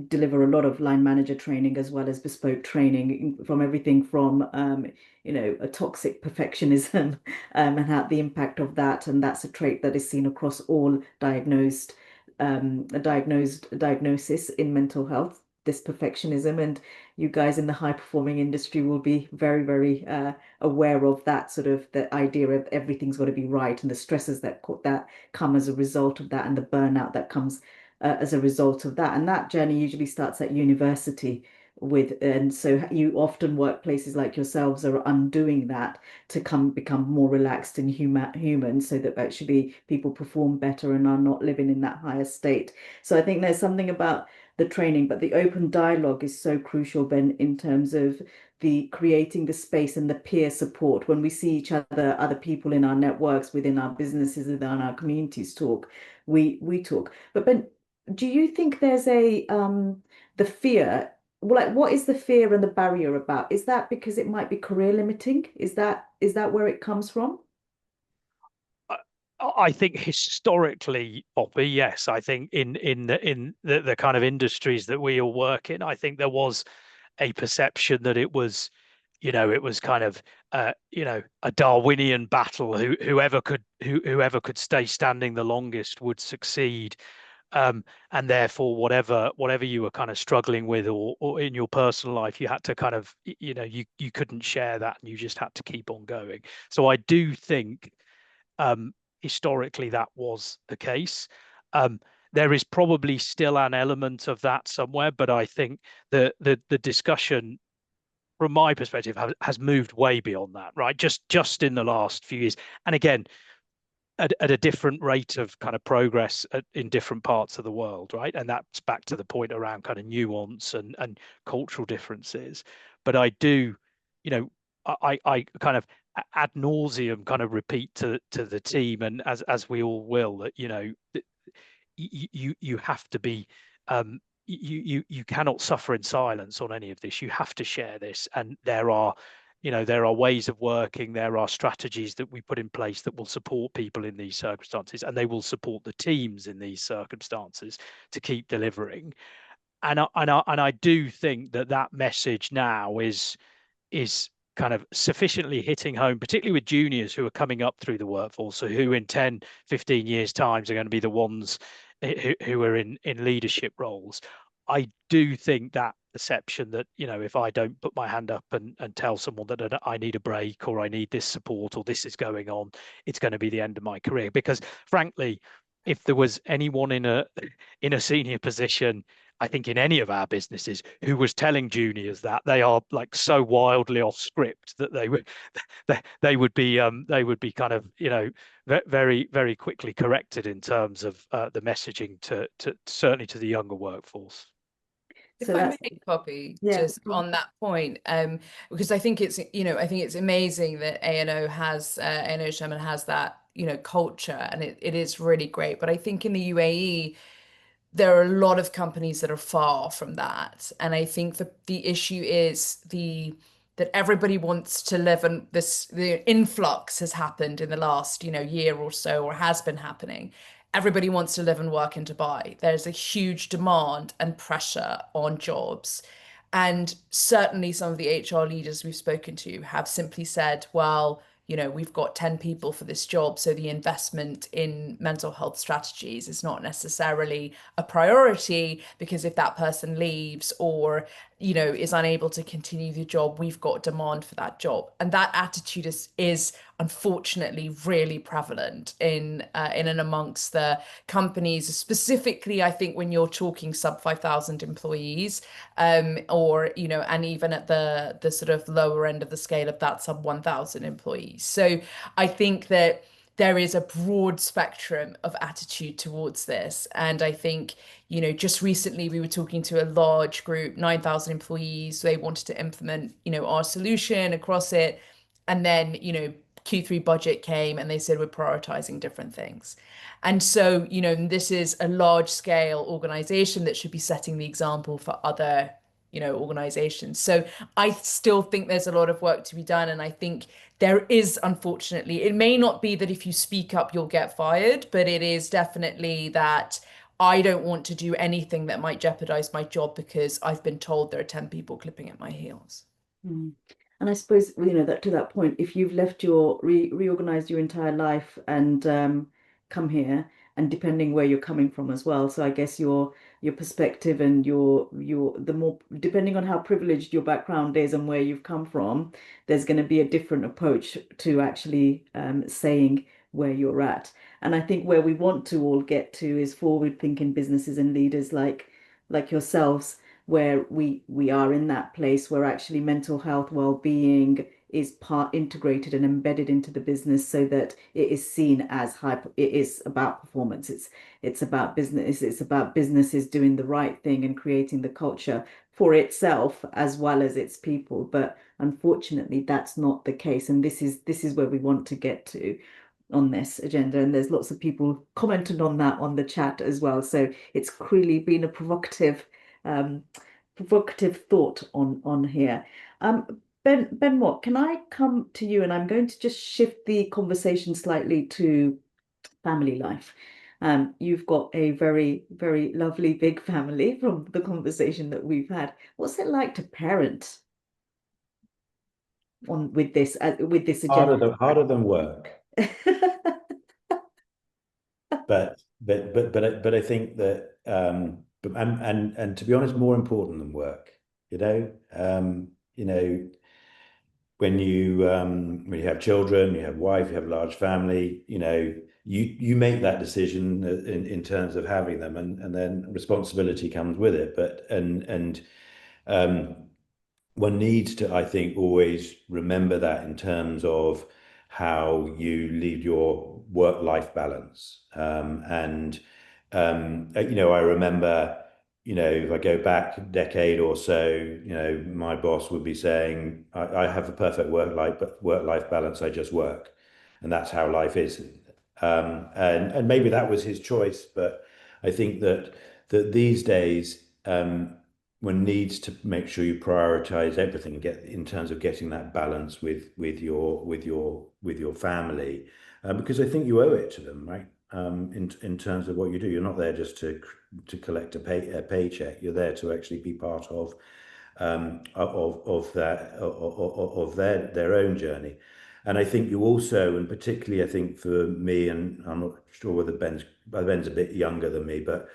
deliver a lot of line manager training as well as bespoke training from everything from a toxic perfectionism and how the impact of that. And that's a trait that is seen across all diagnosis in mental health, this perfectionism. And you guys in the high performing industry will be very, very aware of that, sort of the idea of everything's got to be right, and the stresses that come as a result of that, and the burnout that comes as a result of that. And that journey usually starts at university and so you often workplaces like yourselves are undoing that to become more relaxed and human so that actually people perform better and are not living in that higher state. So I think there's something about the training, but the open dialogue is so crucial, Ben, in terms of the creating the space and the peer support. When we see each other people in our networks, within our businesses, within our communities talk, we talk. But Ben, do you think there's the fear? Well, like, what is the fear and the barrier about? Is that because it might be career limiting? Is that where it comes from? I think historically, Poppy, yes. I think in the kind of industries that we all work in, I think there was a perception that it was kind of a Darwinian battle. Whoever could stay standing the longest would succeed. And therefore, whatever you were kind of struggling with, or in your personal life, you had to kind of, you couldn't share that, and you just had to keep on going. So I do think historically that was the case. There is probably still an element of that somewhere, but I think the discussion from my perspective, has moved way beyond that, right? Just in the last few years, and again, at a different rate of kind of progress in different parts of the world, right? And that's back to the point around kind of nuance and cultural differences. But I do, you know, I kind of ad nauseum kind of repeat to the team, and as we all will, that you have to be you cannot suffer in silence on any of this. You have to share this, and there are ways of working, there are strategies that we put in place that will support people in these circumstances, and they will support the teams in these circumstances to keep delivering. And I do think that message now is kind of sufficiently hitting home, particularly with juniors who are coming up through the workforce, so who in 10, 15 years' times are going to be the ones who are in leadership roles. I do think that perception that, if I don't put my hand up and tell someone that I need a break, or I need this support, or this is going on, it's going to be the end of my career. Because frankly, if there was anyone in a senior position, I think in any of our businesses, who was telling juniors that, they are like so wildly off script that they would be kind of very, very quickly corrected in terms of the messaging to certainly to the younger workforce. If I may, Poppy, just on that point, because I think it's amazing that A&O Sherman has that culture, and it is really great. But I think in the UAE, there are a lot of companies that are far from that, and I think the issue is that everybody wants to live, and the influx has happened in the last year or so, or has been happening. Everybody wants to live and work in Dubai. There's a huge demand and pressure on jobs. And certainly some of the HR leaders we've spoken to have simply said, well, we've got 10 people for this job, so the investment in mental health strategies is not necessarily a priority, because if that person leaves or is unable to continue the job, we've got demand for that job. And that attitude is unfortunately really prevalent in and amongst the companies, specifically I think when you're talking sub 5,000 employees, or and even at the sort of lower end of the scale of that, sub 1,000 employees. So I think that there is a broad spectrum of attitude towards this. And I think, just recently we were talking to a large group, 9,000 employees. They wanted to implement, our solution across it. And then, Q3 budget came and they said, we're prioritizing different things. And so, this is a large scale organization that should be setting the example for other organizations. So I still think there's a lot of work to be done. And I think there is, unfortunately, it may not be that if you speak up, you'll get fired, but it is definitely that I don't want to do anything that might jeopardize my job because I've been told there are 10 people clipping at my heels. Mm. And I suppose, that to that point, if you've left reorganized your entire life and come here, and depending where you're coming from as well. So I guess your perspective and the more, depending on how privileged your background is and where you've come from, there's going to be a different approach to actually saying where you're at. And I think where we want to all get to is forward-thinking businesses and leaders like yourselves, where we are in that place where actually mental health, well-being is part integrated and embedded into the business, so that it is seen as it is about performance. It's about business. It's about businesses doing the right thing and creating the culture for itself as well as its people. But unfortunately, that's not the case. And this is where we want to get to on this agenda. And there's lots of people commenting on that on the chat as well. So it's clearly been a provocative thought on here. Benoit, can I come to you? And I'm going to just shift the conversation slightly to family life. You've got a very, very lovely big family from the conversation that we've had. What's it like to parent with this agenda? Harder than work. but I think that and to be honest, more important than work. When you have children, you have a wife, you have a large family, you make that decision in terms of having them, and then responsibility comes with it. But one needs to, I think, always remember that in terms of how you lead your work-life balance. I remember, if I go back a decade or so, my boss would be saying, I have a perfect work-life balance. I just work, and that's how life is. And maybe that was his choice, but I think that these days. One needs to make sure you prioritize everything and get in terms of getting that balance with your family, because I think you owe it to them, right? In terms of what you do, you're not there just to collect a paycheck. You're there to actually be part of that of their own journey. And I think you also, and particularly I think for me, and I'm not sure whether Ben's a bit younger than me, but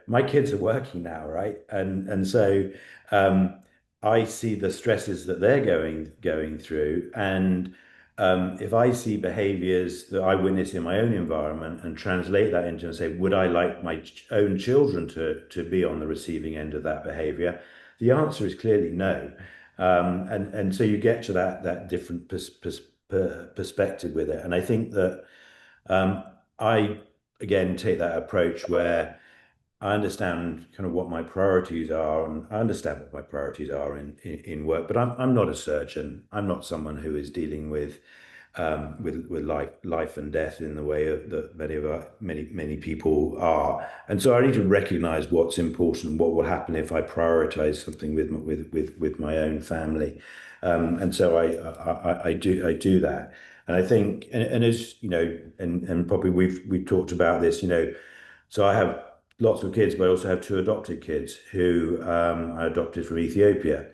my kids are working now, right? And so um, I see the stresses that they're going through, and if I see behaviors that I witness in my own environment and translate that into and say, would I like my own children to be on the receiving end of that behavior? The answer is clearly no. And so you get to that different perspective with it. And I think that I again take that approach where I understand kind of what my priorities are, and I understand what my priorities are in work. But I'm not a surgeon. I'm not someone who is dealing with life and death in the way that many people are. And so I need to recognize what's important, what will happen if I prioritize something with my own family. And so I do that. And I think, and as and probably we've talked about this, so I have lots of kids, but I also have two adopted kids who I adopted from Ethiopia.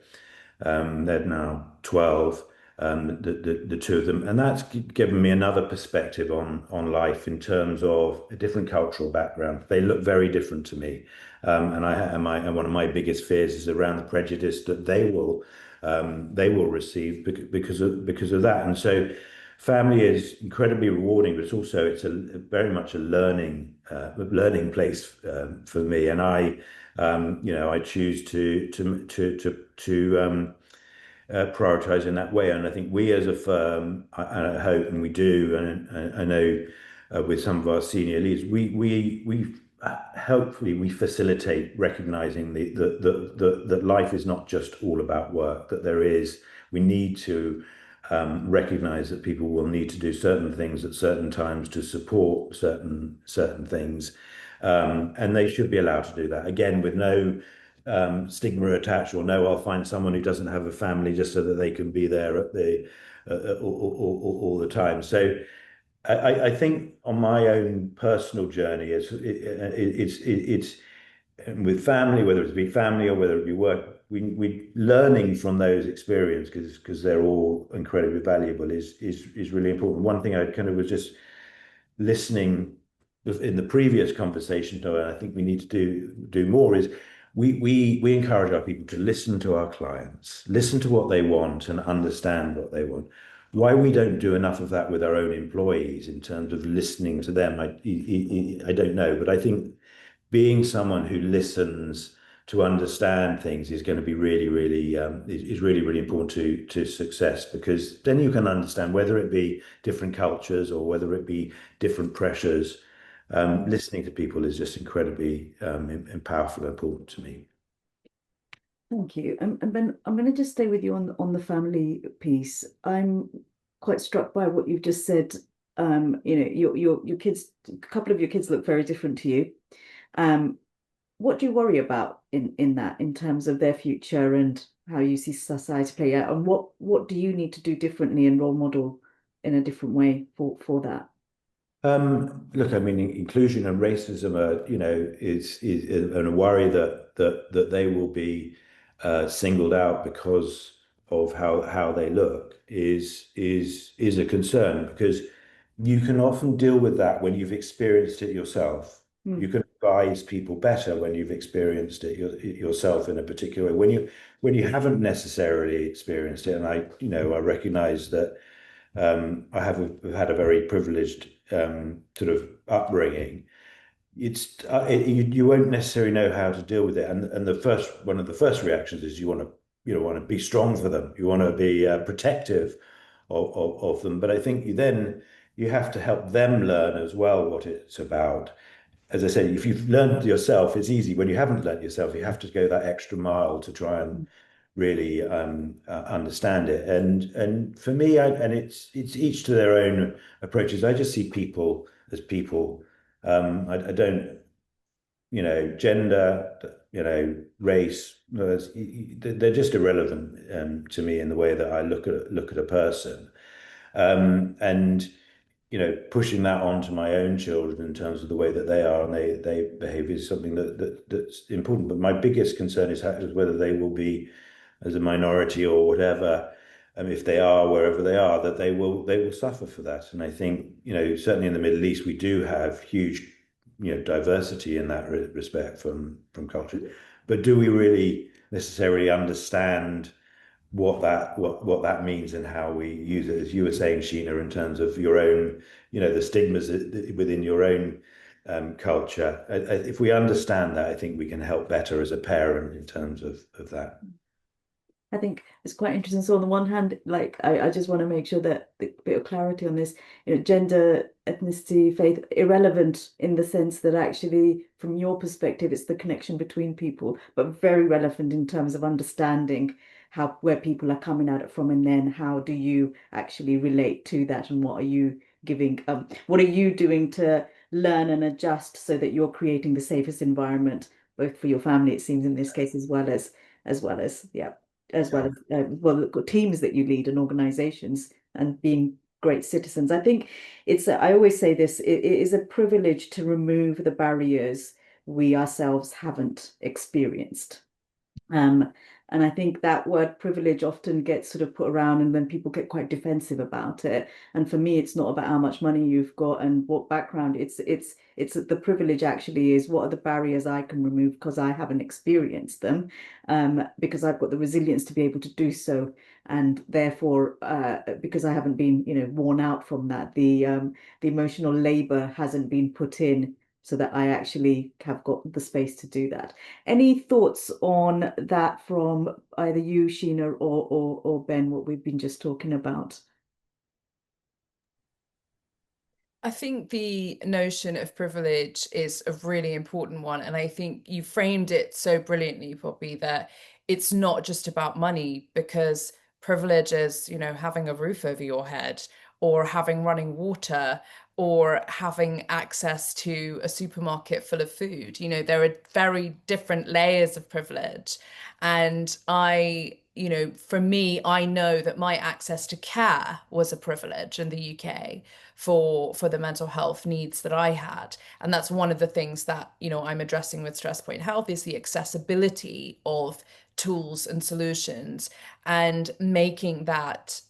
They're now 12, the two of them, and that's given me another perspective on life in terms of a different cultural background. They look very different to me, and one of my biggest fears is around the prejudice that they will receive because of that. And so family is incredibly rewarding, but it's a very much a learning place for me. And I choose to prioritize in that way. And I think we as a firm, and I hope, and we do, and I know with some of our senior leaders, we hopefully we facilitate recognizing that life is not just all about work, that we need to recognize that people will need to do certain things at certain times to support certain things, and they should be allowed to do that again with no stigma attached, or no, I'll find someone who doesn't have a family just so that they can be there at the all the time. So I think on my own personal journey, it's with family, whether it be family or whether it be work, we learning from those experiences because they're all incredibly valuable is really important. One thing I kind of was just listening in the previous conversation, and I think we need to do more, is we encourage our people to listen to our clients, listen to what they want and understand what they want. Why we don't do enough of that with our own employees in terms of listening to them, I don't know, but I think being someone who listens to understand things is going to be really important to success, because then you can understand whether it be different cultures or whether it be different pressures. Listening to people is just incredibly powerful and important to me. Thank you. And Ben, I'm going to just stay with you on the family piece. I'm quite struck by what you've just said. Your kids, a couple of your kids look very different to you. What do you worry about in that, in terms of their future and how you see society play out, and what do you need to do differently and role model in a different way for that? Look, I mean, inclusion and racism are, is and a worry that they will be singled out because of how they look is a concern, because you can often deal with that when you've experienced it yourself. You can advise people better when you've experienced it yourself in a particular way. When you haven't necessarily experienced it, and I recognize that I have had a very privileged sort of upbringing. You won't necessarily know how to deal with it, and one of the first reactions is you want to want to be strong for them. You want to be protective of them. But I think you have to help them learn as well what it's about. As I said, if you've learned yourself, it's easy. When you haven't learned yourself, you have to go that extra mile to try and really understand it. And for me, and it's each to their own approaches. I just see people as people. I don't, gender, race. They're just irrelevant to me in the way that I look at a person. And pushing that onto my own children in terms of the way that they are and they behave is something that's important. But my biggest concern is whether they will be as a minority or whatever, if they are wherever they are, that they will suffer for that. And I think, certainly in the Middle East, we do have huge, diversity in that respect from culture. But do we really necessarily understand what that means and how we use it, as you were saying, Sheena, in terms of your own, the stigmas within your own culture? If we understand that, I think we can help better as a parent in terms of that. I think it's quite interesting. So on the one hand, like I just want to make sure that a bit of clarity on this, gender, ethnicity, faith, irrelevant in the sense that actually, from your perspective, it's the connection between people, but very relevant in terms of understanding where people are coming at it from, and then how do you actually relate to that, and what are you giving, what are you doing to learn and adjust so that you're creating the safest environment, both for your family, it seems in this case, as well as yeah, as well as teams that you lead and organizations, and being great citizens. I think I always say this, it is a privilege to remove the barriers we ourselves haven't experienced. And I think that word privilege often gets sort of put around, and then people get quite defensive about it. And for me, it's not about how much money you've got and what background. It's the privilege actually is, what are the barriers I can remove because I haven't experienced them, because I've got the resilience to be able to do so, and therefore because I haven't been worn out from that, the emotional labor hasn't been put in, so that I actually have got the space to do that. Any thoughts on that from either you, Sheena, or Ben, what we've been just talking about? I think the notion of privilege is a really important one. And I think you framed it so brilliantly, Poppy, that it's not just about money, because privilege is, having a roof over your head, or having running water, or having access to a supermarket full of food. There are very different layers of privilege. And for me, I know that my access to care was a privilege in the UK for the mental health needs that I had. And that's one of the things that, I'm addressing with Stress Point Health, is the accessibility of tools and solutions, and making that,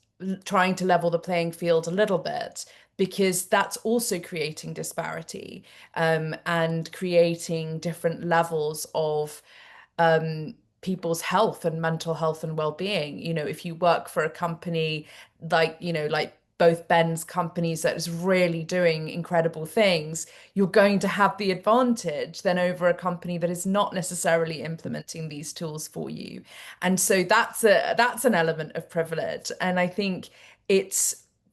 trying to level the playing field a little bit, because that's also creating disparity, and creating different levels of people's health and mental health and well-being. If you work for a company like both Ben's companies that is really doing incredible things, you're going to have the advantage then over a company that is not necessarily implementing these tools for you. And so that's an element of privilege. And I think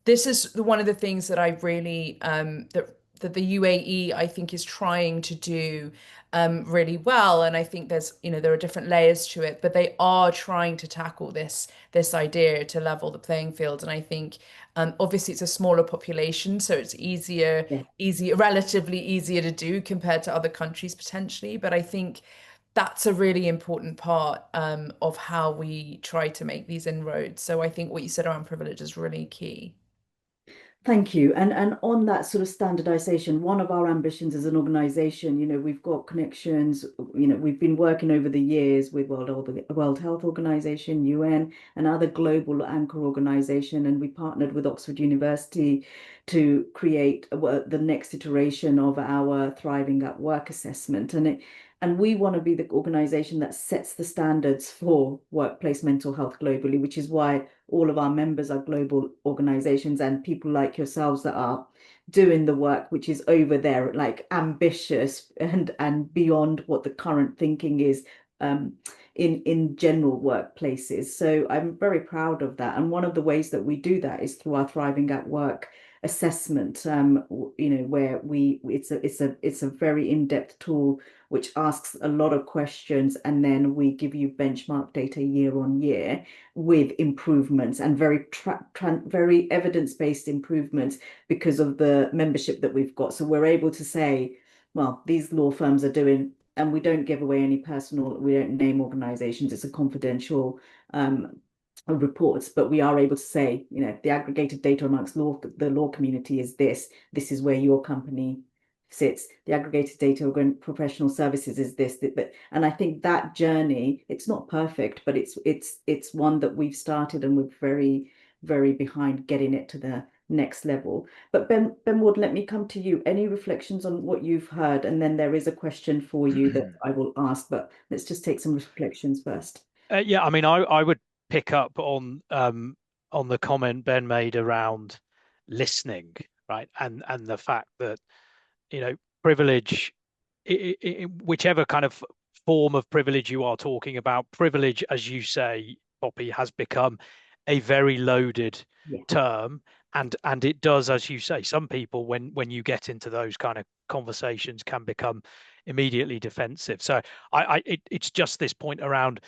this is one of the things that I really that the UAE, I think, is trying to do really well. And I think there are different layers to it, but they are trying to tackle this idea to level the playing field. And I think obviously it's a smaller population, so it's relatively easier to do compared to other countries potentially. But I think that's a really important part of how we try to make these inroads. So I think what you said around privilege is really key. Thank you. And on that sort of standardization, one of our ambitions as an organization, we've got connections, we've been working over the years with World Health Organization, UN, and other global anchor organization. And we partnered with Oxford University to create the next iteration of our Thriving at Work assessment. And we want to be the organization that sets the standards for workplace mental health globally, which is why all of our members are global organizations, and people like yourselves that are doing the work, which is over there, like ambitious and beyond what the current thinking is in general workplaces. So I'm very proud of that. And one of the ways that we do that is through our Thriving at Work assessment, where it's a very in-depth tool which asks a lot of questions, and then we give you benchmark data year on year with improvements and very evidence-based improvements because of the membership that we've got. So we're able to say, well, these law firms are doing, and we don't give away any we don't name organizations, it's a confidential reports, but we are able to say, the aggregated data amongst the law community is this is where your company sits. The aggregated data around professional services is this, and I think that journey, it's not perfect, but it's one that we've started, and we're very, very behind getting it to the next level. But Ben Ward, let me come to you. Any reflections on what you've heard? And then there is a question for you that I will ask, but let's just take some reflections first. Yeah, I mean, I would pick up on the comment Ben made around listening, right? And the fact that, privilege, whichever kind of form of privilege you are talking about, privilege, as you say, Poppy, has become a very loaded term. And it does, as you say, some people, when you get into those kind of conversations, can become immediately defensive. So it's just this point around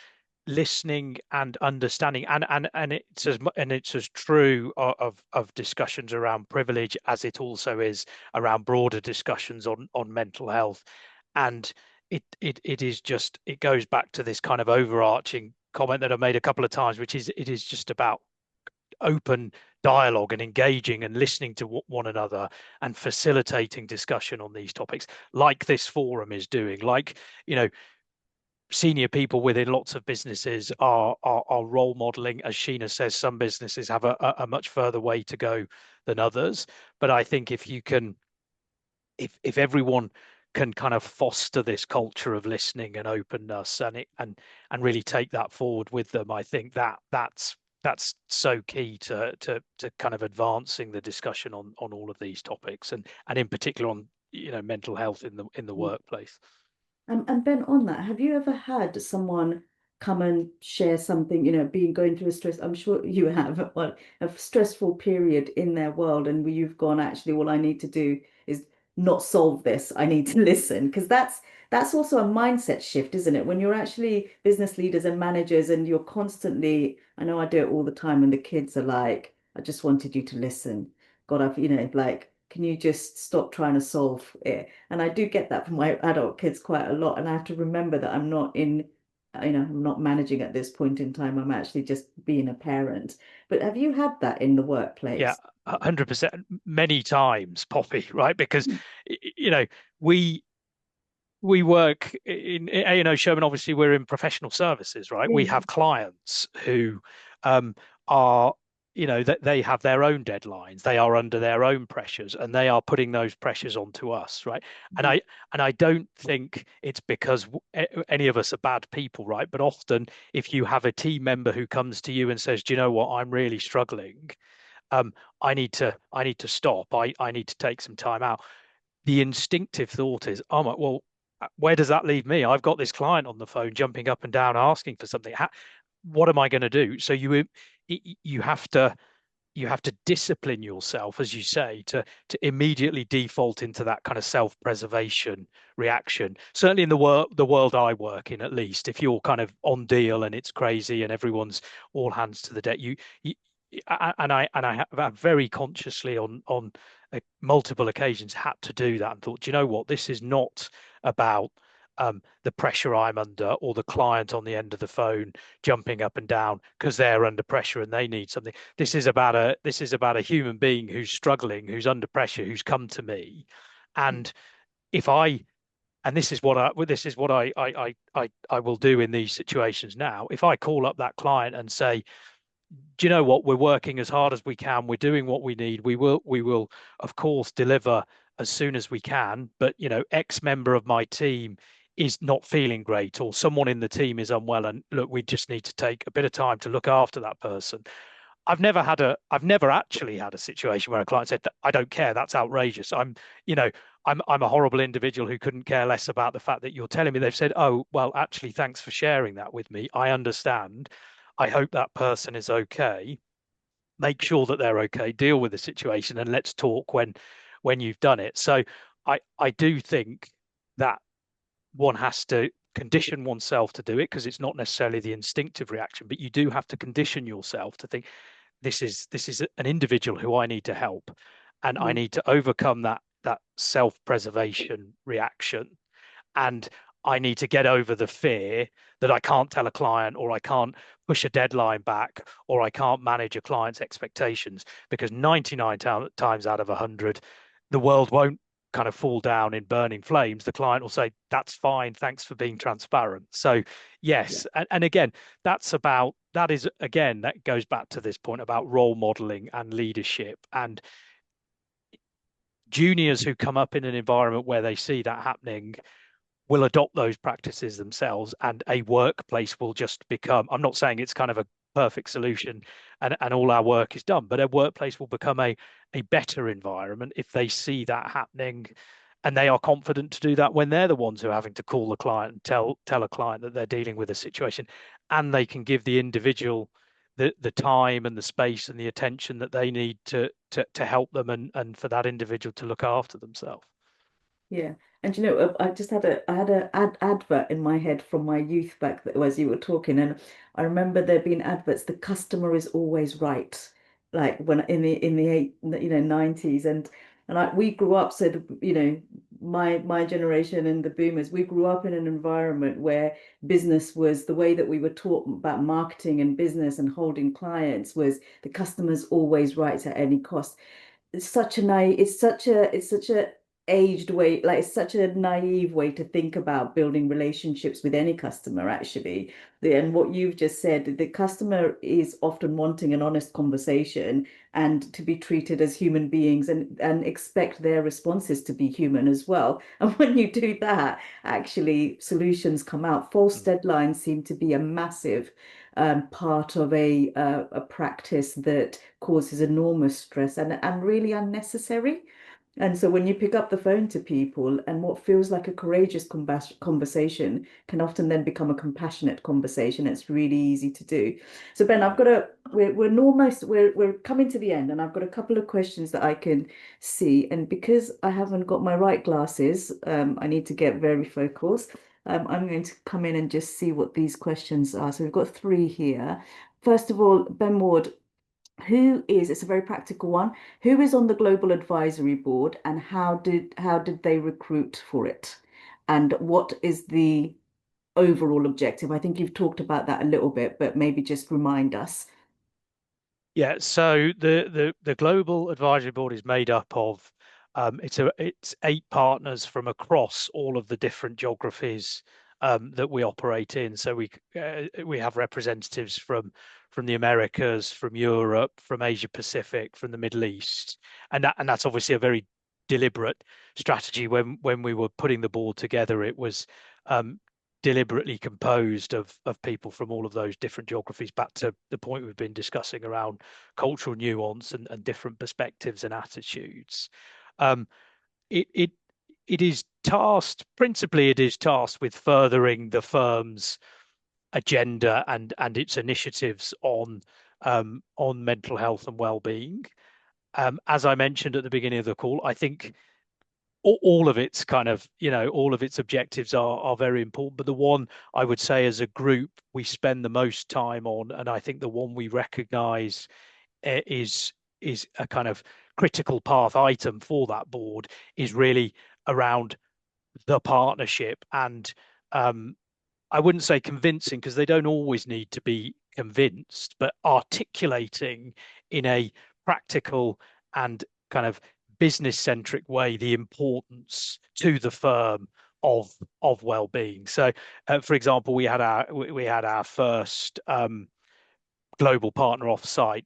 listening and understanding, and it's as true of discussions around privilege as it also is around broader discussions on mental health. And it is just, it goes back to this kind of overarching comment that I made a couple of times, which is, it is just about open dialogue and engaging and listening to one another and facilitating discussion on these topics, like this forum is doing. Like, senior people within lots of businesses are role modeling. As Sheena says, some businesses have a much further way to go than others. But I think if you can, if everyone can kind of foster this culture of listening and openness, and really take that forward with them, I think that's so key to kind of advancing the discussion on all of these topics, and in particular on mental health in the workplace. And Ben, on that, have you ever had someone come and share something, going through a stress? I'm sure you have, well, a stressful period in their world, and where you've gone, actually, all I need to do is not solve this. I need to listen, because that's also a mindset shift, isn't it? When you're actually business leaders and managers, and you're constantly, I know I do it all the time, and the kids are like, I just wanted you to listen. God, like, can you just stop trying to solve it? And I do get that from my adult kids quite a lot. And I have to remember that I'm not I'm not managing at this point in time. I'm actually just being a parent. But have you had that in the workplace? Yeah, 100%, many times, Poppy, right? Because, we work in A&O Sherman. Obviously, we're in professional services, right? We have clients who are, that they have their own deadlines, they are under their own pressures, and they are putting those pressures onto us, right? And I don't think it's because any of us are bad people, right? But often, if you have a team member who comes to you and says, do you know what, I'm really struggling, I need to stop, I need to take some time out, the instinctive thought is, oh my, well, where does that leave me? I've got this client on the phone jumping up and down asking for something. What am I going to do? So you have to discipline yourself, as you say, to immediately default into that kind of self-preservation reaction. Certainly in the world I work in, at least, if you're kind of on deal and it's crazy and everyone's all hands to the deck, I have very consciously on multiple occasions had to do that, and thought, do you know what, this is not about the pressure I'm under, or the client on the end of the phone jumping up and down because they're under pressure and they need something. This is about a human being who's struggling, who's under pressure, who's come to me. And this is what I will do in these situations now. If I call up that client and say, do you know what, we're working as hard as we can, we're doing what we need, we will of course deliver as soon as we can, but X member of my team is not feeling great, or someone in the team is unwell, and look, we just need to take a bit of time to look after that person. I've never actually had a situation where a client said, I don't care, that's outrageous. You know, I'm a horrible individual who couldn't care less about the fact that you're telling me. They've said, oh, well, actually, thanks for sharing that with me. I understand. I hope that person is okay. Make sure that they're okay, deal with the situation, and let's talk when you've done it. So I do think that one has to condition oneself to do it, because it's not necessarily the instinctive reaction, but you do have to condition yourself to think, this is an individual who I need to help, and I need to overcome that self-preservation reaction, and I need to get over the fear that I can't tell a client, or I can't push a deadline back, or I can't manage a client's expectations, because 99 times out of 100, the world won't kind of fall down in burning flames. The client will say, that's fine, thanks for being transparent. So yes, and again, that goes back to this point about role modeling and leadership, and juniors who come up in an environment where they see that happening will adopt those practices themselves, and a workplace will just become, I'm not saying it's kind of a perfect solution and all our work is done, but a workplace will become a better environment if they see that happening, and they are confident to do that when they're the ones who are having to call the client and tell a client that they're dealing with a situation, and they can give the individual the time and the space and the attention that they need to help them, and for that individual to look after themselves. Yeah. And I just had a advert in my head from my youth back as you were talking, and I remember there being adverts, the customer is always right. Like when in the 90s, and we grew up, so my generation and the boomers, we grew up in an environment where business was the way that we were taught about marketing and business and holding clients was the customer's always right at any cost. It's such a aged way, like it's such a naive way to think about building relationships with any customer, actually. And what you've just said, the customer is often wanting an honest conversation and to be treated as human beings, and expect their responses to be human as well. And when you do that, actually solutions come out. False deadlines seem to be a massive part of a practice that causes enormous stress and really unnecessary. And so when you pick up the phone to people, and what feels like a courageous conversation can often then become a compassionate conversation. It's really easy to do. So Ben, we're coming to the end, and I've got a couple of questions that I can see. And because I haven't got my right glasses, I need to get very focused. I'm going to come in and just see what these questions are. So we've got three here. First of all, Ben Ward, it's a very practical one. Who is on the Global Advisory Board, and how did they recruit for it? And what is the overall objective? I think you've talked about that a little bit, but maybe just remind us. Yeah, so the Global Advisory Board is made up of it's 8 partners from across all of the different geographies that we operate in. So we have representatives from the Americas, from Europe, from Asia Pacific, from the Middle East, and that's obviously a very deliberate strategy. When we were putting the board together, it was deliberately composed of people from all of those different geographies, back to the point we've been discussing around cultural nuance and different perspectives and attitudes. It is tasked with furthering the firm's agenda and its initiatives on mental health and well-being. As I mentioned at the beginning of the call, I think all of its all of its objectives are very important, but the one I would say as a group we spend the most time on, and I think the one we recognize is a kind of critical path item for that board, is really around the partnership. And I wouldn't say convincing, because they don't always need to be convinced, but articulating in a practical and kind of business-centric way the importance to the firm of well-being. So, for example, we had our first global partner offsite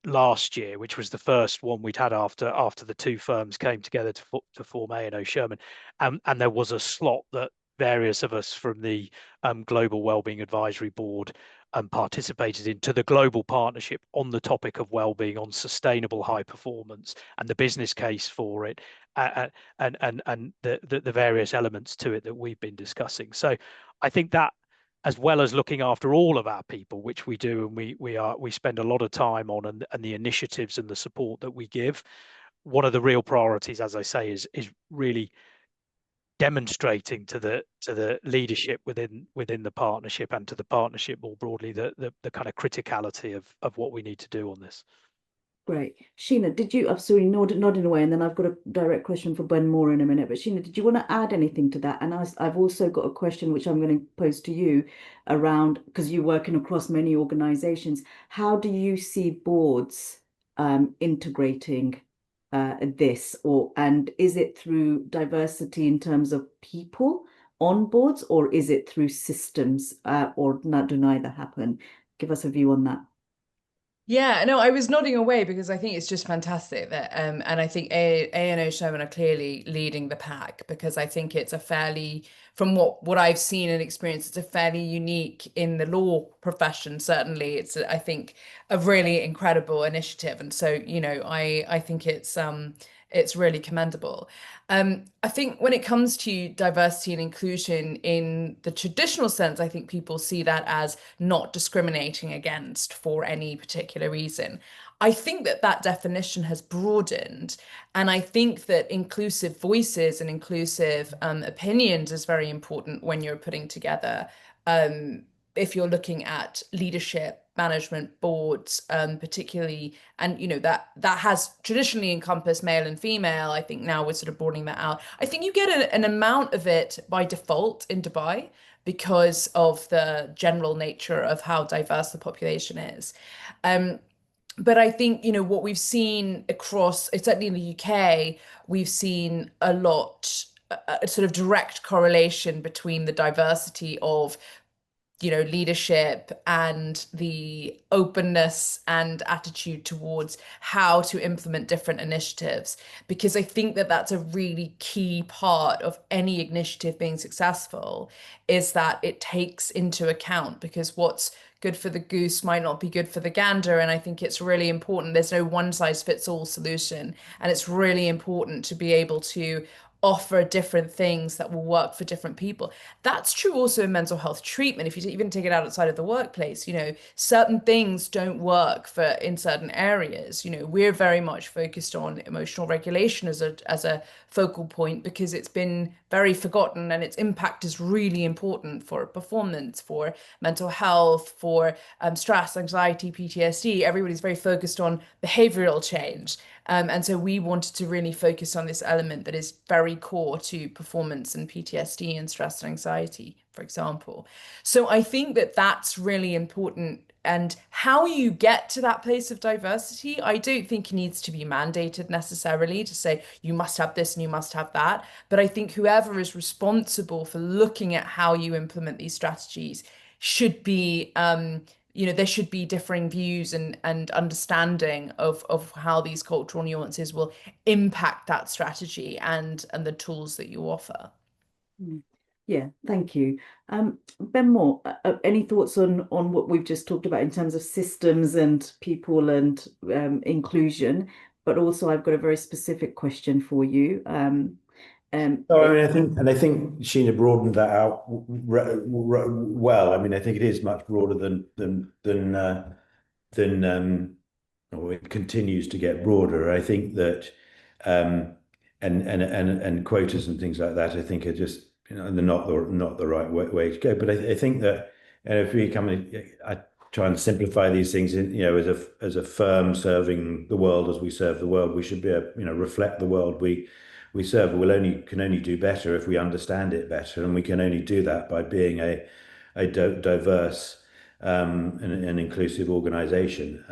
last year, which was the first one we'd had after the two firms came together to form A&O Sherman, and there was a slot that various of us from the Global Wellbeing Advisory Board and participated into the global partnership on the topic of well-being, on sustainable high performance and the business case for it, and the various elements to it that we've been discussing. So I think that, as well as looking after all of our people, which we do, and we spend a lot of time on, and the initiatives and the support that we give, one of the real priorities, as I say, is really demonstrating to the leadership within the partnership, and to the partnership more broadly, the kind of criticality of what we need to do on this. Great. Sheena, did you, I'm sorry, nodding away, and then I've got a direct question for Ben Moore in a minute, but Sheena, did you want to add anything to that? And I've also got a question which I'm going to pose to you around, because you're working across many organizations, how do you see boards integrating this, and is it through diversity in terms of people on boards, or is it through systems, or do neither happen? Give us a view on that. Yeah, no, I was nodding away because I think it's just fantastic that, and I think A&O Sherman are clearly leading the pack, because I think it's a fairly, from what I've seen and experienced, it's a fairly unique in the law profession. Certainly, it's, I think, a really incredible initiative, and so, you know, I think it's really commendable. I think when it comes to diversity and inclusion in the traditional sense, I think people see that as not discriminating against for any particular reason. I think that definition has broadened, and I think that inclusive voices and inclusive opinions is very important when you're putting together, if you're looking at leadership, management, boards, particularly, and you know that has traditionally encompassed male and female. I think now we're sort of broadening that out. I think you get an amount of it by default in Dubai because of the general nature of how diverse the population is. But I think, you know, what we've seen across, certainly in the UK, we've seen a lot, a sort of direct correlation between the diversity of, you know, leadership and the openness and attitude towards how to implement different initiatives. Because I think that that's a really key part of any initiative being successful, is that it takes into account, because what's good for the goose might not be good for the gander. And I think it's really important. There's no one size fits all solution. And it's really important to be able to offer different things that will work for different people. That's true also in mental health treatment. If you even take it outside of the workplace, you know, certain things don't work for in certain areas. You know, we're very much focused on emotional regulation as a focal point, because it's been very forgotten, and its impact is really important for performance, for mental health, for stress, anxiety, PTSD. Everybody's very focused on behavioral change. And so we wanted to really focus on this element that is very core to performance and PTSD and stress and anxiety, for example. So I think that that's really important. And how you get to that place of diversity, I don't think it needs to be mandated necessarily to say you must have this and you must have that. But I think whoever is responsible for looking at how you implement these strategies should be, you know, there should be differing views and understanding of how these cultural nuances will impact that strategy and the tools that you offer. Yeah, thank you. Ben Moore, any thoughts on what we've just talked about in terms of systems and people and inclusion? But also, I've got a very specific question for you. So I mean, I think Sheena broadened that out well. I mean, I think it is much broader than or it continues to get broader. I think that and quotas and things like that, I think are just, you know, they're not the right way to go. But I think that, and if we I try and simplify these things in, you know, as a firm serving the world as we serve the world, we should be you know, reflect the world we serve. Can only do better if we understand it better, and we can only do that by being a diverse and inclusive organization.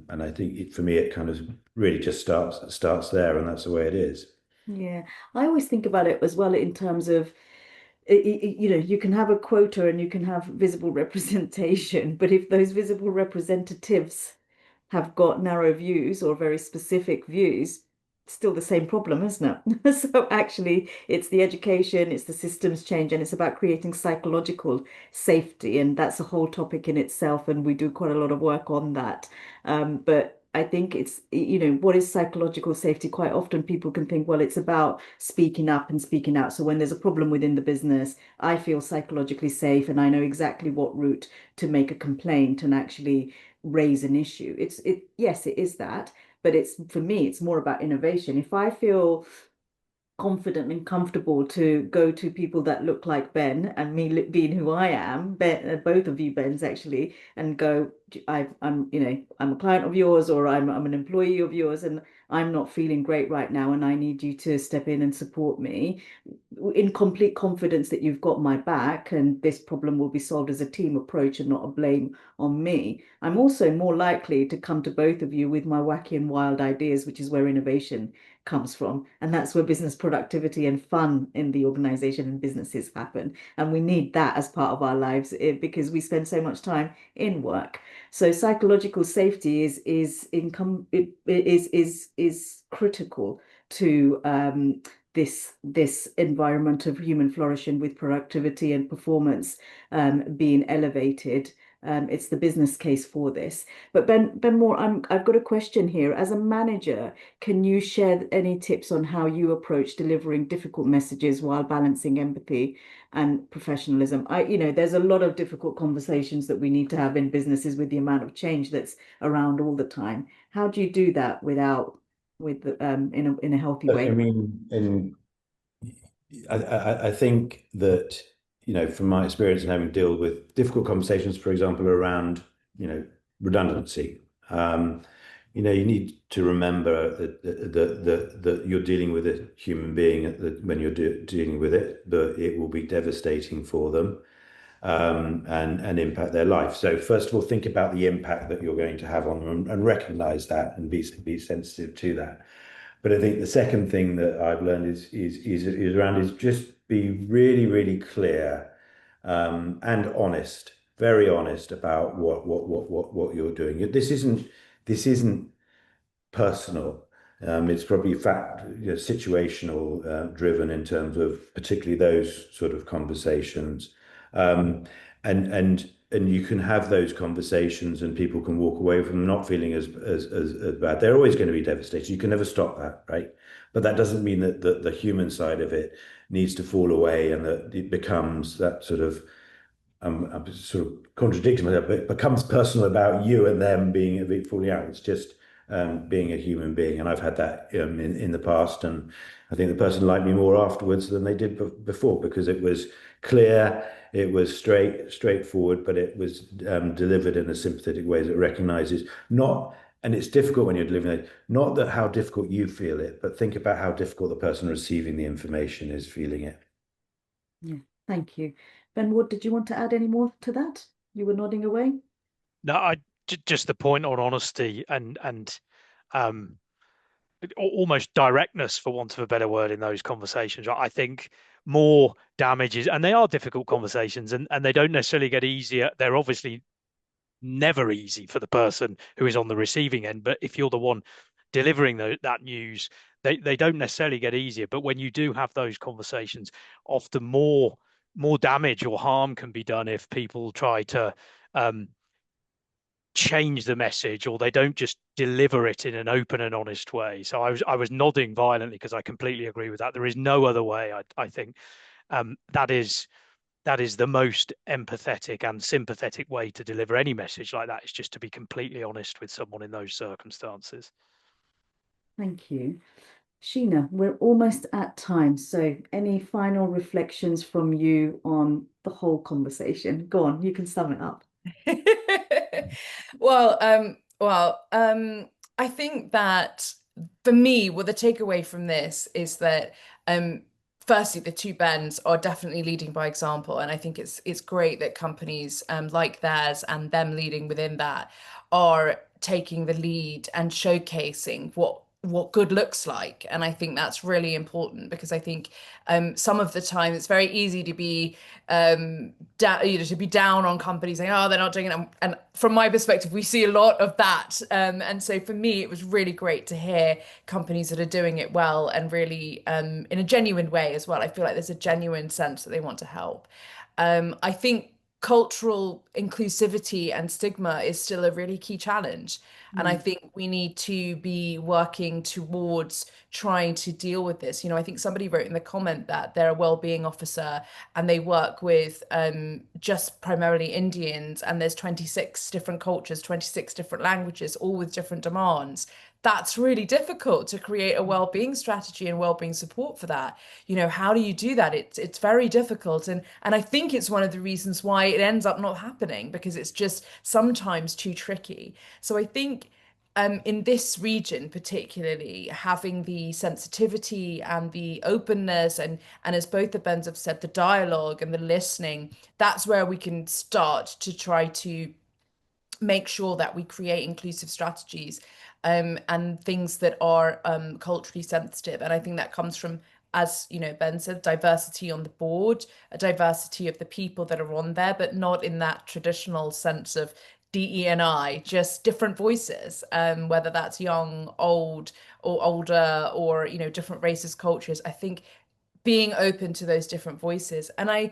And I think for me, it kind of really just starts there, and that's the way it is. Yeah, I always think about it as well in terms of, you know, you can have a quota and you can have visible representation, but if those visible representatives have got narrow views or very specific views, still the same problem, isn't it? So actually, it's the education, it's the systems change, and it's about creating psychological safety. And that's a whole topic in itself. And we do quite a lot of work on that. But I think it's, what is psychological safety? Quite often people can think, well, it's about speaking up and speaking out. So when there's a problem within the business, I feel psychologically safe and I know exactly what route to make a complaint and actually raise an issue. Yes, it is that, but for me, it's more about innovation. If I feel confident and comfortable to go to people that look like Ben and me being who I am, Ben, both of you Bens actually, and go, I'm a client of yours, or I'm an employee of yours, and I'm not feeling great right now, and I need you to step in and support me in complete confidence that you've got my back and this problem will be solved as a team approach and not a blame on me. I'm also more likely to come to both of you with my wacky and wild ideas, which is where innovation comes from. And that's where business productivity and fun in the organization and businesses happen. And we need that as part of our lives because we spend so much time in work. So psychological safety is critical to this environment of human flourishing with productivity and performance being elevated. It's the business case for this. But Ben Moore, I've got a question here. As a manager, can you share any tips on how you approach delivering difficult messages while balancing empathy and professionalism? There's a lot of difficult conversations that we need to have in businesses with the amount of change that's around all the time. How do you do that in a healthy Look, I way? mean, I think that, from my experience in having to deal with difficult conversations, for example, around, redundancy, you need to remember that you're dealing with a human being when you're dealing with it, that it will be devastating for them, and impact their life. So first of all, think about the impact that you're going to have on them and recognize that and be sensitive to that. But I think the second thing that I've learned is just be really, really clear, and honest, very honest about what you're doing. This isn't personal. It's probably situational, driven in terms of particularly those sort of conversations. Um, and you can have those conversations and people can walk away from them not feeling as bad. They're always going to be devastated. You can never stop that, right? But that doesn't mean that the human side of it needs to fall away and that it becomes that sort of, I'm sort of contradicting myself, but it becomes personal about you and them being a bit falling out. It's just being a human being, and I've had that in the past, and I think the person liked me more afterwards than they did before because it was clear, it was straightforward, but it was delivered in a sympathetic way that recognizes not. And it's difficult when you're delivering it, not that how difficult you feel it, but think about how difficult the person receiving the information is feeling it. Yeah, thank you. Ben Wood, did you want to add any more to that? You were nodding away. No, just the point on honesty and um, almost directness, for want of a better word, in those conversations. I think more damages, and they are difficult conversations, and they don't necessarily get easier. They're obviously never easy for the person who is on the receiving end, but if you're the one delivering that news, they don't necessarily get easier. But when you do have those conversations, often more damage or harm can be done if people try to change the message, or they don't just deliver it in an open and honest way. So I was nodding violently because I completely agree with that. There is no other way. I think that is the most empathetic and sympathetic way to deliver any message like that, is just to be completely honest with someone in those circumstances. Thank you. Sheena, we're almost at time. So any final reflections from you on the whole conversation? Go on, you can sum it up. I think that for me, the takeaway from this is that firstly, the two Bens are definitely leading by example, and I think it's great that companies like theirs and them leading within that are taking the lead and showcasing what what good looks like. And I think that's really important, because I think some of the time it's very easy to be to be down on companies saying, oh, they're not doing it. And from my perspective, we see a lot of that. And so for me, it was really great to hear companies that are doing it well, and really in a genuine way as well. I feel like there's a genuine sense that they want to help. I think cultural inclusivity and stigma is still a really key challenge. And I think we need to be working towards trying to deal with this. I think somebody wrote in the comment that they're a wellbeing officer and they work with just primarily Indians, and there's 26 different cultures, 26 different languages, all with different demands. That's really difficult to create a well-being strategy and well-being support for that. How do you do that? It's very difficult, and I think it's one of the reasons why it ends up not happening, because it's just sometimes too tricky. So I think in this region, particularly, having the sensitivity and the openness, and as both the Bens have said, the dialogue and the listening, that's where we can start to try to make sure that we create inclusive strategies and things that are culturally sensitive. And I think that comes from, as Ben said, diversity on the board, a diversity of the people that are on there, but not in that traditional sense of DE&I, just different voices, whether that's young, old, or older, or different races, cultures. I think being open to those different voices. And I'm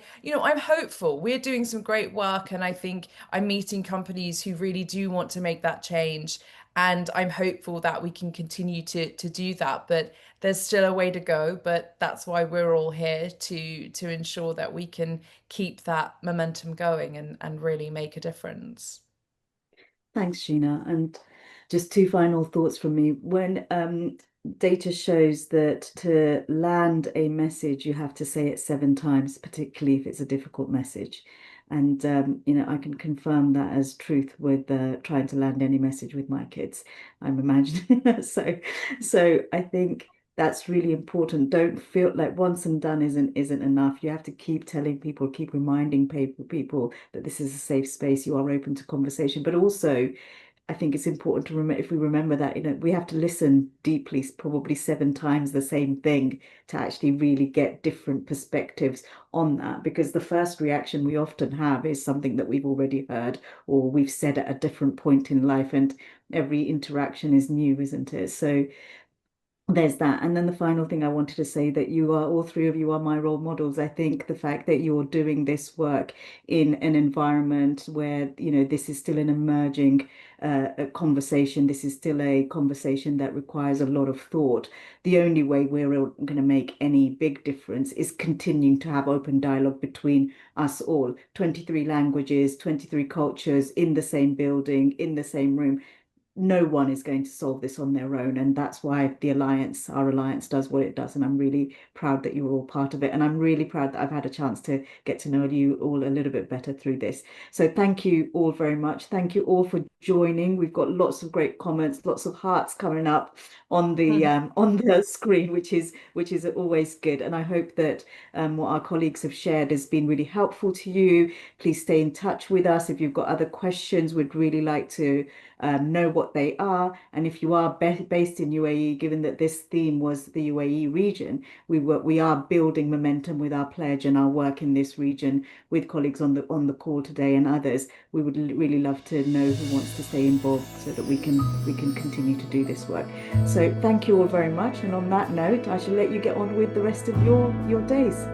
hopeful. We're doing some great work, and I think I'm meeting companies who really do want to make that change. And I'm hopeful that we can continue to do that. But there's still a way to go. But that's why we're all here to ensure that we can keep that momentum going and really make a difference. Thanks, Sheena. And just two final thoughts from me. When data shows that to land a message, you have to say it 7 times, particularly if it's a difficult message. And I can confirm that as truth with trying to land any message with my kids. I'm imagining. So I think that's really important. Don't feel like once and done isn't enough. You have to keep telling people, keep reminding people that this is a safe space. You are open to conversation, but also I think it's important to remember, if we remember that, we have to listen deeply, probably 7 times the same thing to actually really get different perspectives on that. Because the first reaction we often have is something that we've already heard or we've said at a different point in life, and every interaction is new, isn't it? So there's that. And then the final thing I wanted to say, that all 3 of you are my role models. I think the fact that you're doing this work in an environment where, this is still an emerging conversation. This is still a conversation that requires a lot of thought. The only way we're going to make any big difference is continuing to have open dialogue between us all. 23 languages, 23 cultures in the same building, in the same room. No one is going to solve this on their own. And that's why our alliance does what it does. And I'm really proud that you're all part of it. And I'm really proud that I've had a chance to get to know you all a little bit better through this. So thank you all very much. Thank you all for joining. We've got lots of great comments, lots of hearts coming up on the screen, which is always good. And I hope that what our colleagues have shared has been really helpful to you. Please stay in touch with us. If you've got other questions, we'd really like to know what they are. And if you are based in UAE, given that this theme was the UAE region, we are building momentum with our pledge and our work in this region with colleagues on the call today and others. We would really love to know who wants to stay involved so that we can continue to do this work. So thank you all very much. And on that note, I shall let you get on with the rest of your days.